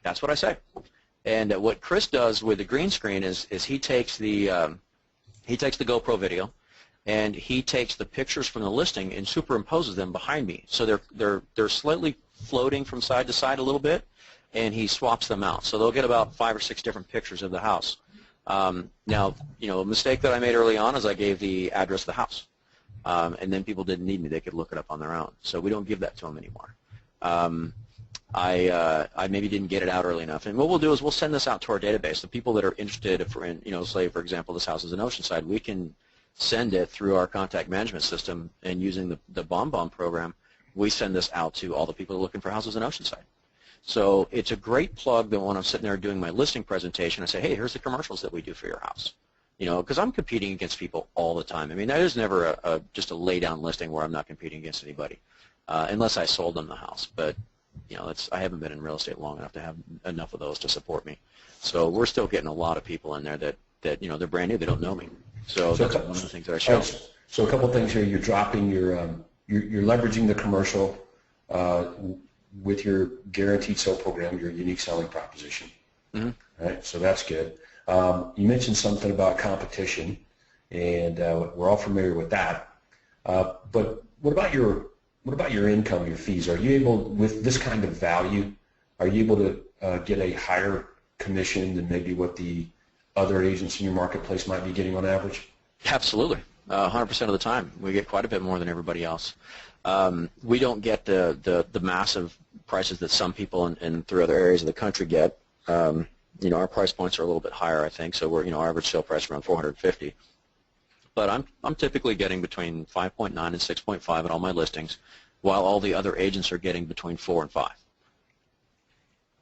That's what I say. And what Chris does with the green screen is he takes the GoPro video, and he takes the pictures from the listing and superimposes them behind me. So they're slightly floating from side to side a little bit, and he swaps them out. So they'll get about 5 or 6 different pictures of the house. Now, a mistake that I made early on is I gave the address of the house. And then people didn't need me. They could look it up on their own. So we don't give that to them anymore. I maybe didn't get it out early enough. And what we'll do is we'll send this out to our database. The people that are interested, say, for example, this house is in Oceanside, we can send it through our contact management system, and using the BombBomb program, we send this out to all the people who are looking for houses in Oceanside. So it's a great plug that when I'm sitting there doing my listing presentation, I say, hey, here's the commercials that we do for your house. Because I'm competing against people all the time. I mean, that is never just a lay-down listing where I'm not competing against anybody, unless I sold them the house. But, I haven't been in real estate long enough to have enough of those to support me. So we're still getting a lot of people in there that they're brand new, they don't know me. So that's one of the things that I show. So a couple of things here. You're dropping you're leveraging the commercial with your guaranteed sale program, your unique selling proposition. Mm-hmm. All right, so that's good. You mentioned something about competition, and we're all familiar with that. But what about your income, your fees? Are you able, with this kind of value, are you able to get a higher commission than maybe what the other agents in your marketplace might be getting on average? Absolutely, 100% of the time. We get quite a bit more than everybody else. We don't get the massive prices that some people in through other areas of the country get. Our price points are a little bit higher, I think. So we're, our average sale price around $450. But I'm typically getting between 5.9 and 6.5 at all my listings, while all the other agents are getting between 4 and 5.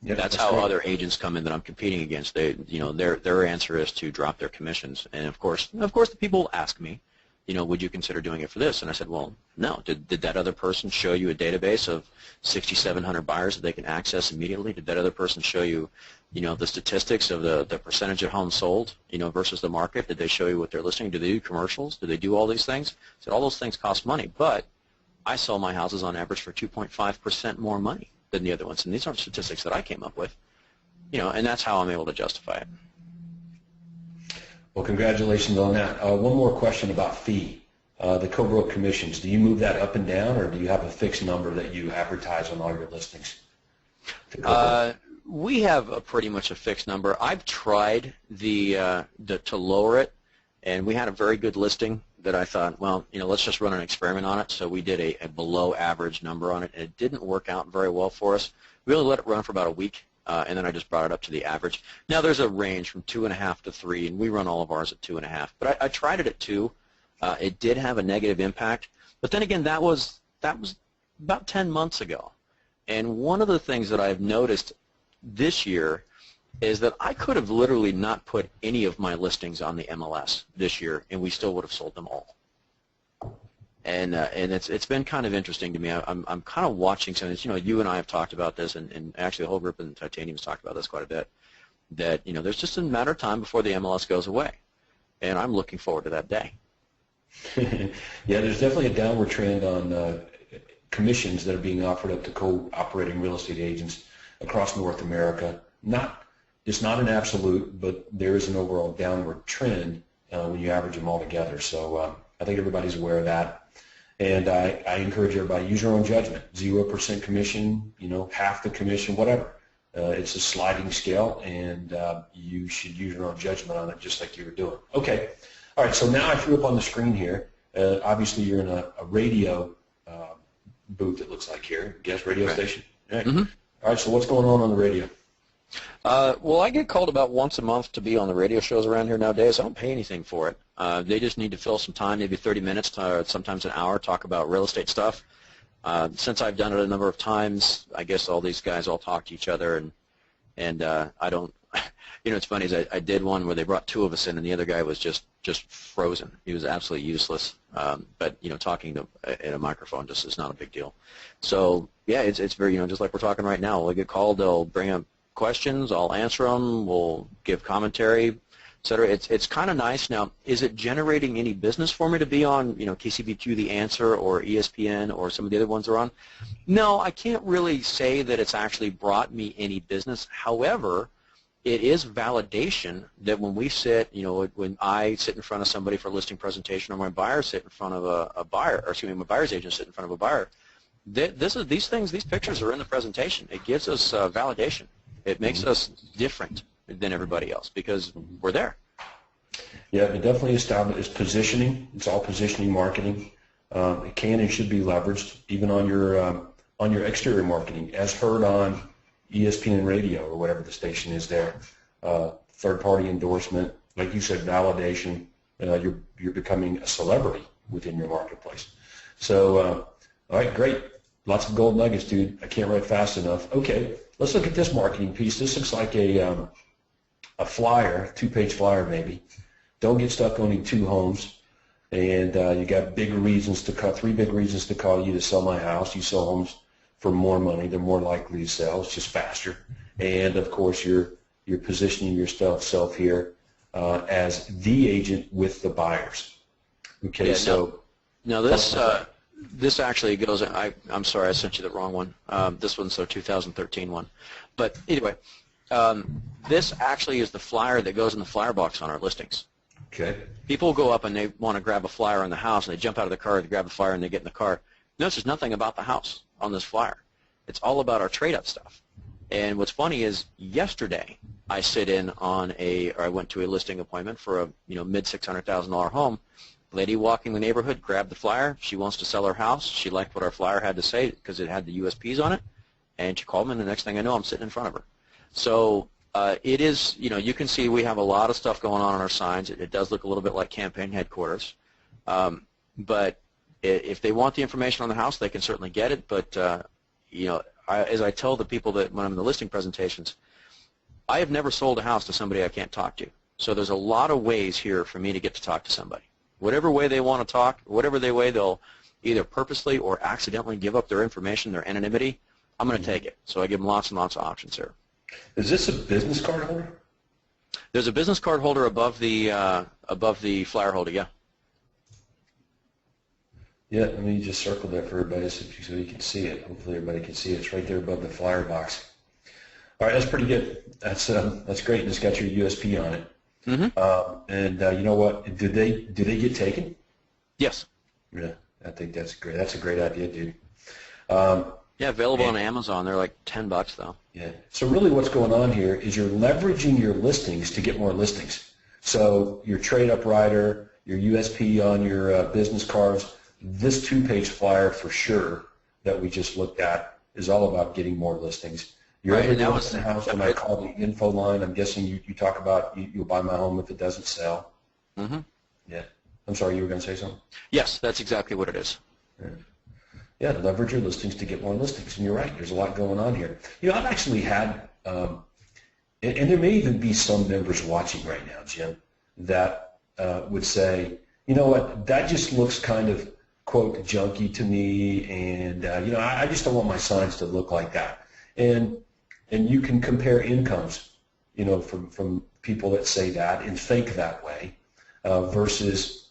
Yep, that's how great. Other agents come in that I'm competing against. They, their answer is to drop their commissions. And of course, the people ask me, would you consider doing it for this? And I said, well, no. Did that other person show you a database of 6,700 buyers that they can access immediately? Did that other person show you, the statistics of the percentage of homes sold, versus the market? Did they show you what they're listing? Do they do commercials? Do they do all these things? I said, all those things cost money, but I sell my houses on average for 2.5% more money than the other ones. And these aren't statistics that I came up with, and that's how I'm able to justify it. Well, congratulations on that. One more question about fee. The co-broke commissions, do you move that up and down, or do you have a fixed number that you advertise on all your listings? We have pretty much a fixed number. I've tried to lower it, and we had a very good listing that I thought, well, let's just run an experiment on it. So we did a below average number on it, and it didn't work out very well for us. We only let it run for about a week. And then I just brought it up to the average. Now there's a range from 2.5 to 3, and we run all of ours at 2.5. But I tried it at 2. It did have a negative impact. But then again, that was about 10 months ago. And one of the things that I've noticed this year is that I could have literally not put any of my listings on the MLS this year, and we still would have sold them all. And it's been kind of interesting to me. I'm kind of watching some of this. You and I have talked about this, and actually the whole group in Titanium has talked about this quite a bit, that, there's just a matter of time before the MLS goes away. And I'm looking forward to that day. Yeah, there's definitely a downward trend on commissions that are being offered up to co-operating real estate agents across North America. It's not an absolute, but there is an overall downward trend when you average them all together. So I think everybody's aware of that. And I encourage everybody, use your own judgment. 0% commission, half the commission, whatever. It's a sliding scale, and you should use your own judgment on it just like you were doing. Okay. All right, so now I threw up on the screen here. Obviously, you're in a radio booth, it looks like here, guest radio station. All right. Mm-hmm. All right, so what's going on the radio? Well, I get called about once a month to be on the radio shows around here nowadays. I don't pay anything for it. They just need to fill some time, maybe 30 minutes, sometimes an hour, talk about real estate stuff. Since I've done it a number of times, I guess all these guys all talk to each other, and And I don't, it's funny is I did one where they brought two of us in, and the other guy was just frozen. He was absolutely useless. But talking to in a microphone just is not a big deal. So yeah, it's very just like we're talking right now. We'll get called. They'll bring up questions. I'll answer them. We'll give commentary, etc. It's kind of nice. Now, is it generating any business for me to be on KCBQ The Answer or ESPN or some of the other ones are on? No, I can't really say that it's actually brought me any business. However, it is validation that when we sit, when I sit in front of somebody for a listing presentation, or my buyer sit in front of a buyer, or excuse me, my buyer's agent sit in front of a buyer, these pictures are in the presentation. It gives us validation. It makes us different than everybody else because we're there. Yeah, it definitely is positioning. It's all positioning marketing. It can and should be leveraged even on your exterior marketing, as heard on ESPN radio or whatever the station is there. Third-party endorsement, like you said, validation. You're becoming a celebrity within your marketplace. So, all right, great. Lots of gold nuggets, dude. I can't write fast enough. Okay, let's look at this marketing piece. This looks like a flyer, two-page flyer maybe. Don't get stuck owning two homes. And you got three big reasons to call you to sell my house. You sell homes for more money. They're more likely to sell. It's just faster. And, of course, you're positioning yourself here as the agent with the buyers. Okay, yeah, so. No, this actually goes, I'm sorry, I sent you the wrong one. This one's the 2013 one. But anyway, this actually is the flyer that goes in the flyer box on our listings. Okay. People go up and they want to grab a flyer on the house, and they jump out of the car, they grab the flyer, and they get in the car. Notice there's nothing about the house on this flyer. It's all about our trade-up stuff. And what's funny is yesterday I I went to a listing appointment for a mid $600,000 home. Lady walking the neighborhood grabbed the flyer. She wants to sell her house. She liked what our flyer had to say because it had the USPs on it, and she called me. And the next thing I know, I'm sitting in front of her. So it is, you can see we have a lot of stuff going on our signs. It does look a little bit like campaign headquarters, but if they want the information on the house, they can certainly get it. But as I tell the people that when I'm in the listing presentations, I have never sold a house to somebody I can't talk to. So there's a lot of ways here for me to get to talk to somebody. Whatever way they want to talk, whatever way they'll either purposely or accidentally give up their information, their anonymity, I'm going to take it. So I give them lots and lots of options here. Is this a business card holder? There's a business card holder above the flyer holder, yeah. Yeah, let me just circle that for everybody so you can see it. Hopefully everybody can see it. It's right there above the flyer box. All right, that's pretty good. That's great. And it's got your USP on it. Mm-hmm. And you know what? Do they get taken? Yes. Yeah, I think that's great. That's a great idea, dude. Yeah, available on Amazon. They're like $10 though. Yeah. So really, what's going on here is you're leveraging your listings to get more listings. So your trade-up rider, your USP on your business cards, this two-page flyer for sure that we just looked at is all about getting more listings. You're right, in the house when I call the info line. I'm guessing you talk about you'll buy my home if it doesn't sell. Mm-hmm. Yeah. I'm sorry, you were going to say something? Yes, that's exactly what it is. Yeah, to leverage your listings to get more listings. And you're right, there's a lot going on here. I've actually had, and there may even be some members watching right now, Jim, that would say, you know what, that just looks kind of, quote, junky to me, and, I just don't want my signs to look like that. And you can compare incomes, from people that say that and think that way versus,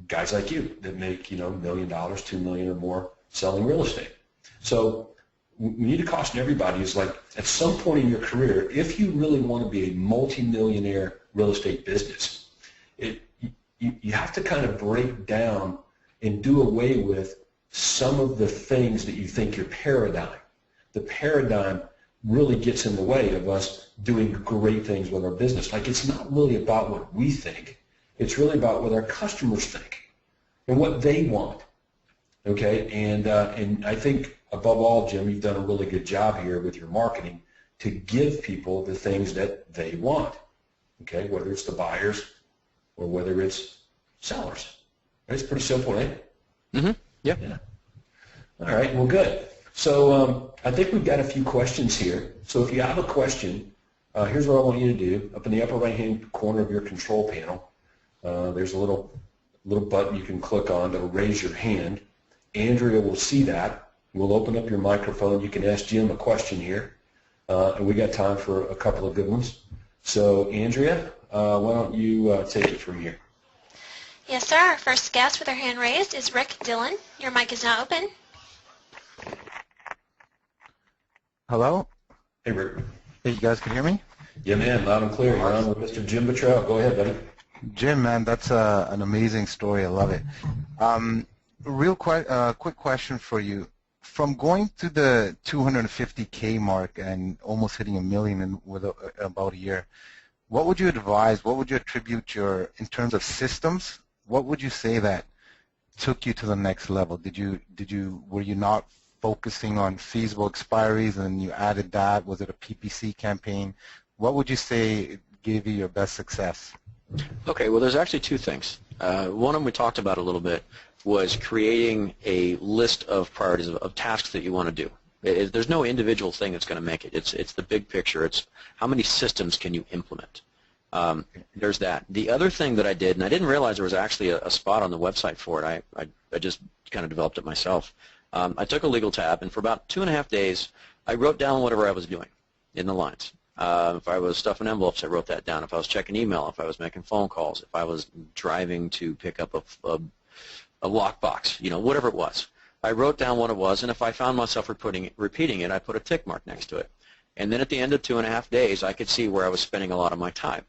guys like you that make, $1 million, $2 million or more selling real estate. So we need to caution everybody is like at some point in your career, if you really want to be a multi-millionaire real estate business, you have to kind of break down and do away with some of the things that you think your paradigm. The paradigm really gets in the way of us doing great things with our business. Like it's not really about what we think. It's really about what our customers think and what they want. Okay, and I think above all, Jim, you've done a really good job here with your marketing to give people the things that they want. Okay, whether it's the buyers or whether it's sellers. It's pretty simple, ain't it? Mm-hmm. Yep. Yeah. All right. Well, good. So I think we've got a few questions here. So if you have a question, here's what I want you to do. Up in the upper right-hand corner of your control panel, there's a little button you can click on to raise your hand. Andrea will see that. We'll open up your microphone. You can ask Jim a question here, and we got time for a couple of good ones. So Andrea, why don't you take it from here? Yes, sir. Our first guest with their hand raised is Rick Dillon. Your mic is now open. Hello? Hey, Rick. Hey, you guys can hear me? Yeah, man, loud and clear. You're on with Mr. Jim Buttrell. Go ahead, buddy. Jim, man, that's an amazing story. I love it. Quick question for you. From going to the 250K mark and almost hitting $1 million in about a year, what would you advise, what would you attribute in terms of systems, what would you say that took you to the next level? Were you not focusing on feasible expiries and you added that? Was it a PPC campaign? What would you say gave you your best success? Okay, well, there's actually two things. One of them we talked about a little bit was creating a list of priorities of tasks that you want to do. There's no individual thing that's going to make it. It's the big picture. It's how many systems can you implement. There's that. The other thing that I did, and I didn't realize there was actually a spot on the website for it. I just kind of developed it myself. I took a legal tab, and for about 2.5 days, I wrote down whatever I was doing in the lines. If I was stuffing envelopes, I wrote that down. If I was checking email, if I was making phone calls, if I was driving to pick up a lockbox, whatever it was. I wrote down what it was, and if I found myself repeating it, I put a tick mark next to it. And then at the end of 2.5 days, I could see where I was spending a lot of my time.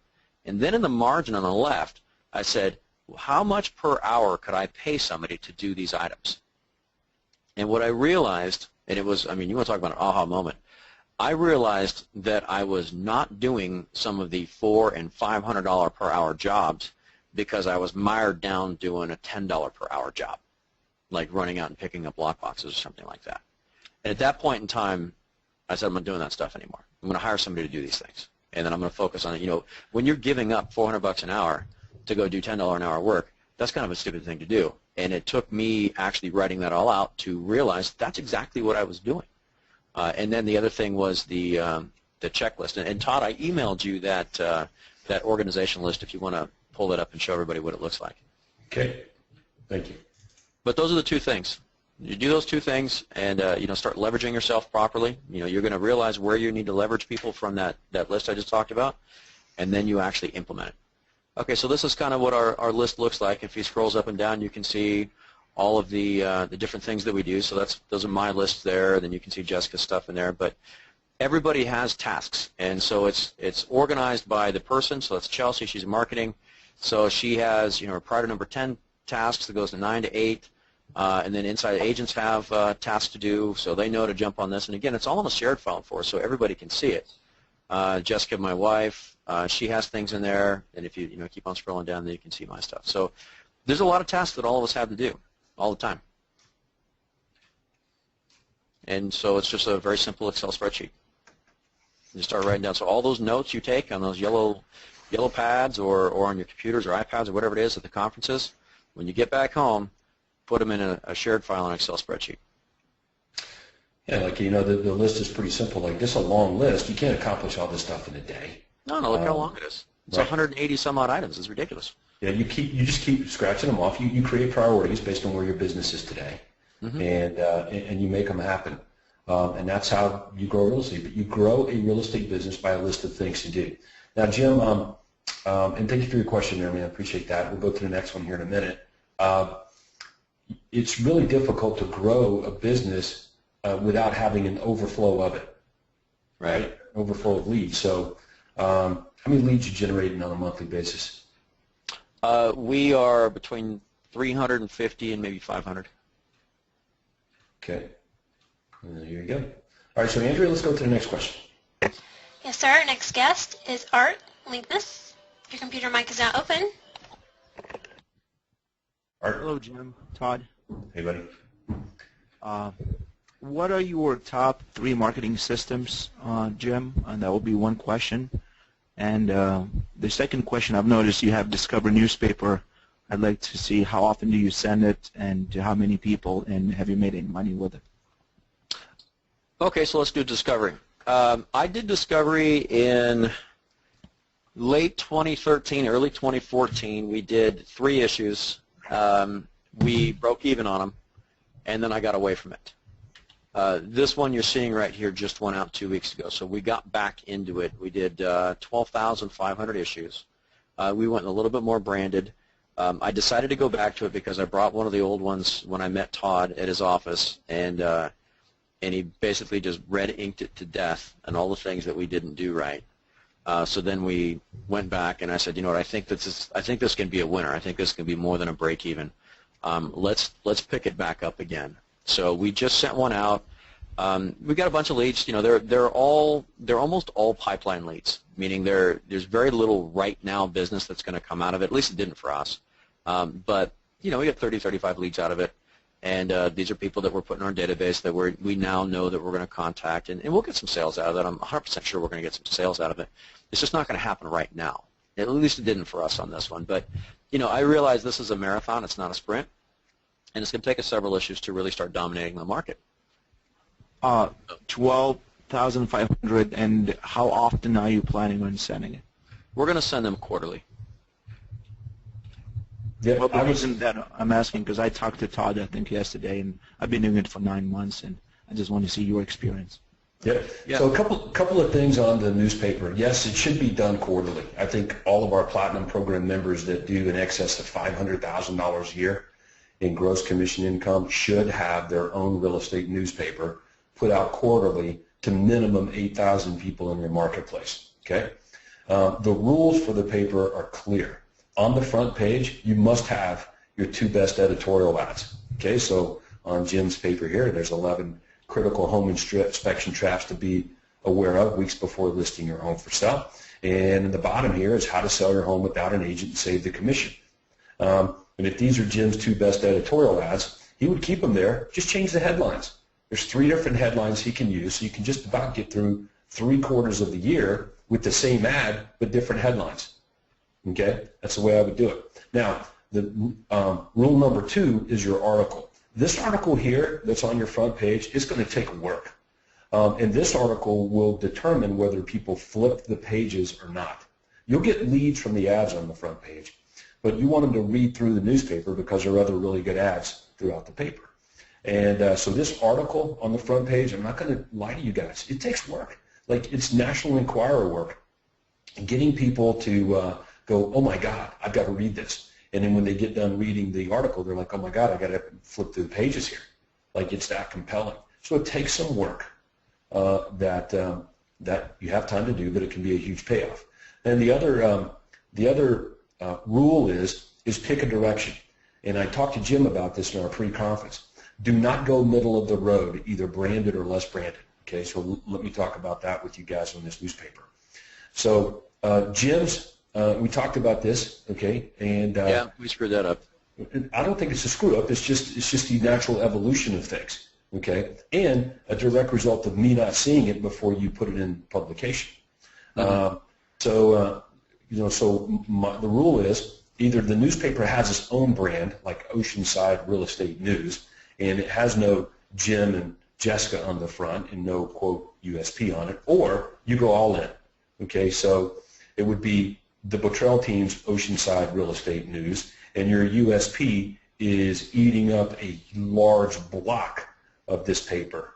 And then in the margin on the left, I said, how much per hour could I pay somebody to do these items? And what I realized, and it was, you want to talk about an aha moment, I realized that I was not doing some of the $400 and $500 per hour jobs because I was mired down doing a $10 per hour job, like running out and picking up lockboxes or something like that. And at that point in time, I said, I'm not doing that stuff anymore. I'm going to hire somebody to do these things. And then I'm going to focus on it. When you're giving up $400 an hour to go do $10 an hour work, that's kind of a stupid thing to do. And it took me actually writing that all out to realize that's exactly what I was doing. And then the other thing was the checklist. And Todd, I emailed you that organization list if you want to pull that up and show everybody what it looks like. Okay. Thank you. But those are the two things. You do those two things and start leveraging yourself properly. You're going to realize where you need to leverage people from that list I just talked about, and then you actually implement it. Okay, so this is kind of what our list looks like. If he scrolls up and down, you can see all of the different things that we do. So those are my lists there. Then you can see Jessica's stuff in there. But everybody has tasks, and so it's organized by the person. So that's Chelsea. She's marketing. So she has her priority number 10 tasks that goes to 9 to 8. And then inside agents have tasks to do, so they know to jump on this. And again, it's all in a shared file for us, so everybody can see it. Jessica, my wife, she has things in there, and if you keep on scrolling down, then you can see my stuff. So there's a lot of tasks that all of us have to do all the time. And so it's just a very simple Excel spreadsheet. You start writing down. So all those notes you take on those yellow pads or on your computers or iPads or whatever it is at the conferences, when you get back home, put them in a shared file on an Excel spreadsheet. Yeah, like, the list is pretty simple. Like, this is a long list. You can't accomplish all this stuff in a day. No, look how long it is. It's right. 180 some odd items. It's ridiculous. Yeah, you just keep scratching them off. You create priorities based on where your business is today, and you make them happen. And that's how you grow real estate. But you grow a real estate business by a list of things to do. Now, Jim, and thank you for your question there, man. I appreciate that. We'll go to the next one here in a minute. It's really difficult to grow a business without having an overflow of it, right? Overflow of leads. So how many leads are you generating on a monthly basis? We are between 350 and maybe 500. Okay. Here you go. All right, so Andrea, let's go to the next question. Yes, sir. Our next guest is Art Linkness. Your computer mic is now open. Art. Hello, Jim. Todd. Hey, buddy. What are your top 3 marketing systems, Jim? And that will be one question. And the second question, I've noticed you have Discover newspaper. I'd like to see how often do you send it and to how many people, and have you made any money with it? Okay, so let's do discovery. I did discovery in late 2013, early 2014. We did 3 issues. We broke even on them, and then I got away from it. This one you're seeing right here just went out 2 weeks ago, so we got back into it. We did 12,500 issues. We went a little bit more branded. I decided to go back to it because I brought one of the old ones when I met Todd at his office, and he basically just red inked it to death and all the things that we didn't do right. So then we went back, and I said, you know what, I think this can be a winner. I think this can be more than a break even. Let's pick it back up again. So we just sent one out. We got a bunch of leads. You know, they're almost all pipeline leads, meaning there's very little right now business that's going to come out of it. At least it didn't for us. But you know, we got 30, 35 leads out of it, and these are people that we're putting in our database that we now know that we're going to contact, and we'll get some sales out of that. I'm 100% sure we're going to get some sales out of it. It's just not going to happen right now. At least it didn't for us on this one. But you know, I realize this is a marathon. It's not a sprint. And it's going to take us several issues to really start dominating the market. 12,500, and how often are you planning on sending it? We're going to send them quarterly. Yeah, Well, the reason that I'm asking, because I talked to Todd, I think, yesterday, and I've been doing it for 9 months, and I just want to see your experience. Yeah. So a couple of things on the newspaper. Yes, it should be done quarterly. I think all of our Platinum Program members that do in excess of $500,000 a year in gross commission income should have their own real estate newspaper put out quarterly to minimum 8,000 people in your marketplace. Okay. The rules for the paper are clear. On the front page, you must have your 2 best editorial ads. Okay, so on Jim's paper here, there's 11 critical home inspection traps to be aware of weeks before listing your home for sale. And in the bottom here is how to sell your home without an agent and save the commission. And if these are Jim's 2 best editorial ads, he would keep them there, just change the headlines. There's 3 different headlines he can use, so you can just about get through 3/4 of the year with the same ad but different headlines. Okay, that's the way I would do it. Now, the rule number 2 is your article. This article here that's on your front page is going to take work. And this article will determine whether people flip the pages or not. You'll get leads from the ads on the front page, but you want them to read through the newspaper because there are other really good ads throughout the paper. And so this article on the front page, I'm not going to lie to you guys, it takes work. Like, it's National Enquirer work. Getting people to go, oh my God, I've got to read this. And then when they get done reading the article, they're like, oh my God, I've got to flip through the pages here. Like, it's that compelling. So it takes some work that you have time to do, but it can be a huge payoff. And the other rule is pick a direction. And I talked to Jim about this in our pre-conference. Do not go middle of the road, either branded or less branded. Okay, so let me talk about that with you guys on this newspaper. So Jim's, we talked about this, okay, and yeah, we screwed that up. I don't think it's a screw up. It's just the natural evolution of things, okay, and a direct result of me not seeing it before you put it in publication. Mm-hmm. The rule is either the newspaper has its own brand, like Oceanside Real Estate News, and it has no Jim and Jessica on the front and no, quote, USP on it, or you go all in. Okay, so it would be the Bottrell team's Oceanside Real Estate News, and your USP is eating up a large block of this paper.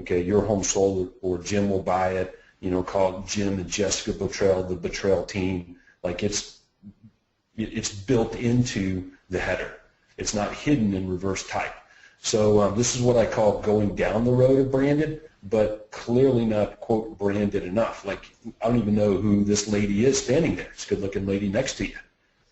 Okay, your home sold, or Jim will buy it, you know, call it Jim and Jessica Bottrell, the Bottrell team. Like, it's built into the header. It's not hidden in reverse type. So this is what I call going down the road of branded, but clearly not, quote, branded enough. Like, I don't even know who this lady is standing there. It's a good-looking lady next to you.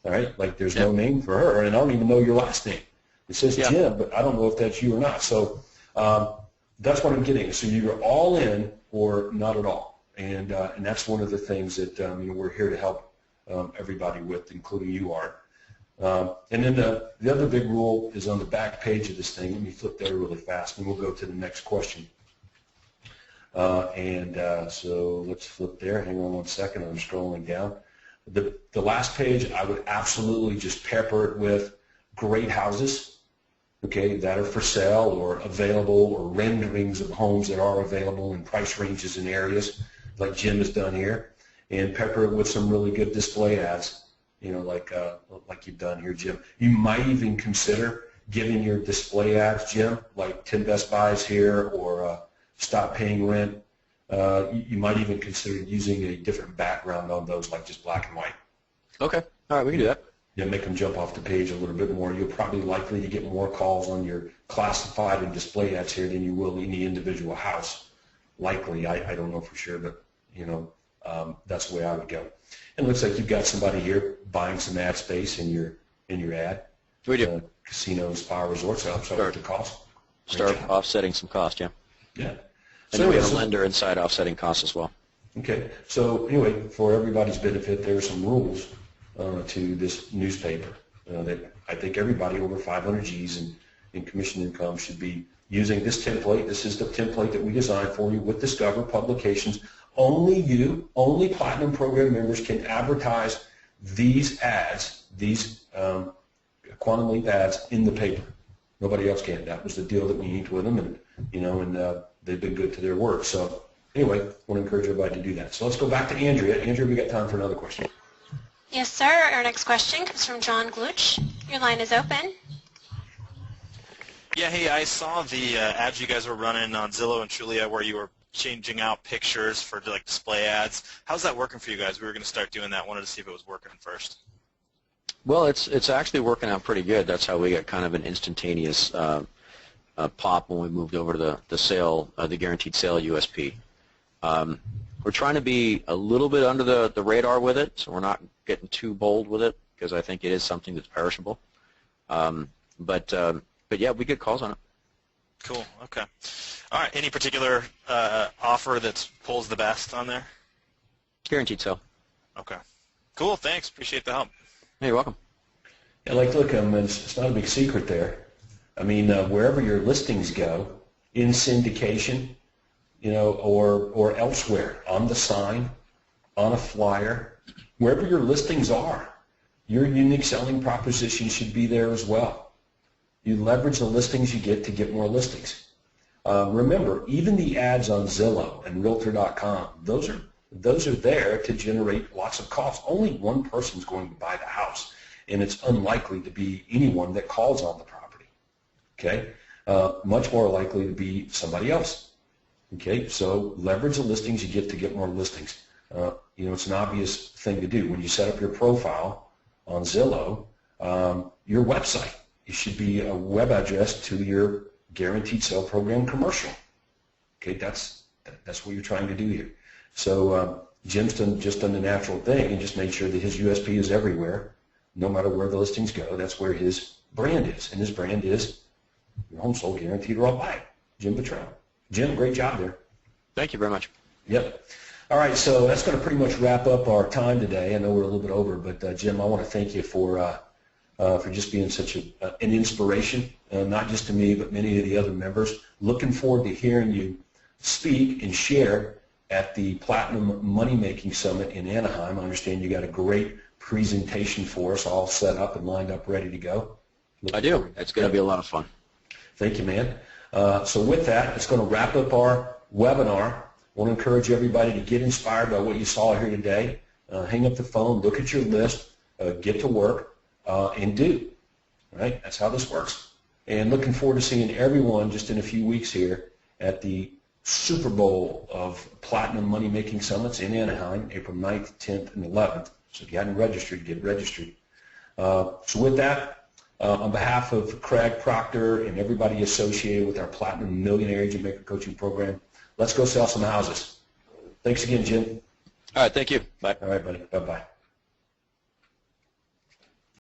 All right? Like, there's no name for her, and I don't even know your last name. It says Jim, but I don't know if that's you or not. So that's what I'm getting. So you're all in or not at all. And that's one of the things that we're here to help everybody with, including you, Art. And then the other big rule is on the back page of this thing. Let me flip there really fast, and we'll go to the next question. So let's flip there. Hang on one second. I'm scrolling down. The last page, I would absolutely just pepper it with great houses, okay, that are for sale or available, or renderings of homes that are available in price ranges and areas, like Jim has done here, and pepper it with some really good display ads, you know, like you've done here, Jim. You might even consider giving your display ads, Jim, like 10 Best Buys here, or stop paying rent. You might even consider using a different background on those, like just black and white. Okay. All right, we can do that. Yeah, make them jump off the page a little bit more. You're probably likely to get more calls on your classified and display ads here than you will in the individual house. Likely, I don't know for sure, but you know, that's the way I would go. And it looks like you've got somebody here buying some ad space in your ad. We do. Casino, spa, resorts, so up the cost. Start offsetting some cost, yeah. Yeah. And then we have a lender inside offsetting costs as well. Okay. So anyway, for everybody's benefit, there are some rules to this newspaper that I think everybody over 500 G's in commission income should be using this template. This is the template that we designed for you with Discover Publications. Only Platinum Program members can advertise these ads, these Quantum Leap ads in the paper. Nobody else can. That was the deal that we inked with them, and you know, and they've been good to their word. So anyway, I want to encourage everybody to do that. So let's go back to Andrea. Andrea, we got time for another question. Yes, sir. Our next question comes from John Gluch. Your line is open. Yeah, hey, I saw the ads you guys were running on Zillow and Trulia where you were changing out pictures for like display ads. How's that working for you guys? We were going to start doing that. Wanted to see if it was working first. Well, it's actually working out pretty good. That's how we got kind of an instantaneous pop when we moved over to the sale, the guaranteed sale USP. We're trying to be a little bit under the radar with it, so we're not getting too bold with it because I think it is something that's perishable. But yeah, we get calls on it. Cool. Okay. All right. Any particular offer that pulls the best on there? Guaranteed sale. Okay. Cool. Thanks. Appreciate the help. Hey, you're welcome. Yeah, like, look, it's not a big secret there. I mean, wherever your listings go, in syndication, you know, or elsewhere, on the sign, on a flyer, wherever your listings are, your unique selling proposition should be there as well. You leverage the listings you get to get more listings. Remember, even the ads on Zillow and Realtor.com, those are there to generate lots of calls. Only one person's going to buy the house, and it's unlikely to be anyone that calls on the property. Okay, much more likely to be somebody else. Okay, so leverage the listings you get to get more listings. You know, it's an obvious thing to do. When you set up your profile on Zillow, your website, it should be a web address to your guaranteed sale program commercial. Okay, that's what you're trying to do here. So Jim's just done the natural thing and just made sure that his USP is everywhere, no matter where the listings go. That's where his brand is, and his brand is your home sold guaranteed or I'll buy it. Jim Petrell. Jim, great job there. Thank you very much. Yep. All right, so that's going to pretty much wrap up our time today. I know we're a little bit over, but Jim, I want to thank you for just being such an inspiration, not just to me, but many of the other members. Looking forward to hearing you speak and share at the Platinum Money Making Summit in Anaheim. I understand you got a great presentation for us, all set up and lined up, ready to go. I do. It's going to be a lot of fun. Thank you, man. So with that, it's going to wrap up our webinar. I want to encourage everybody to get inspired by what you saw here today. Hang up the phone, look at your list, get to work, and do. Right? That's how this works. And looking forward to seeing everyone just in a few weeks here at the Super Bowl of Platinum Money Making Summits in Anaheim, April 9th, 10th, and 11th. So if you hadn't registered, get registered. So with that, on behalf of Craig Proctor and everybody associated with our Platinum Millionaire Agent Maker Coaching Program, let's go sell some houses. Thanks again, Jim. All right, thank you. Bye. All right, buddy. Bye-bye.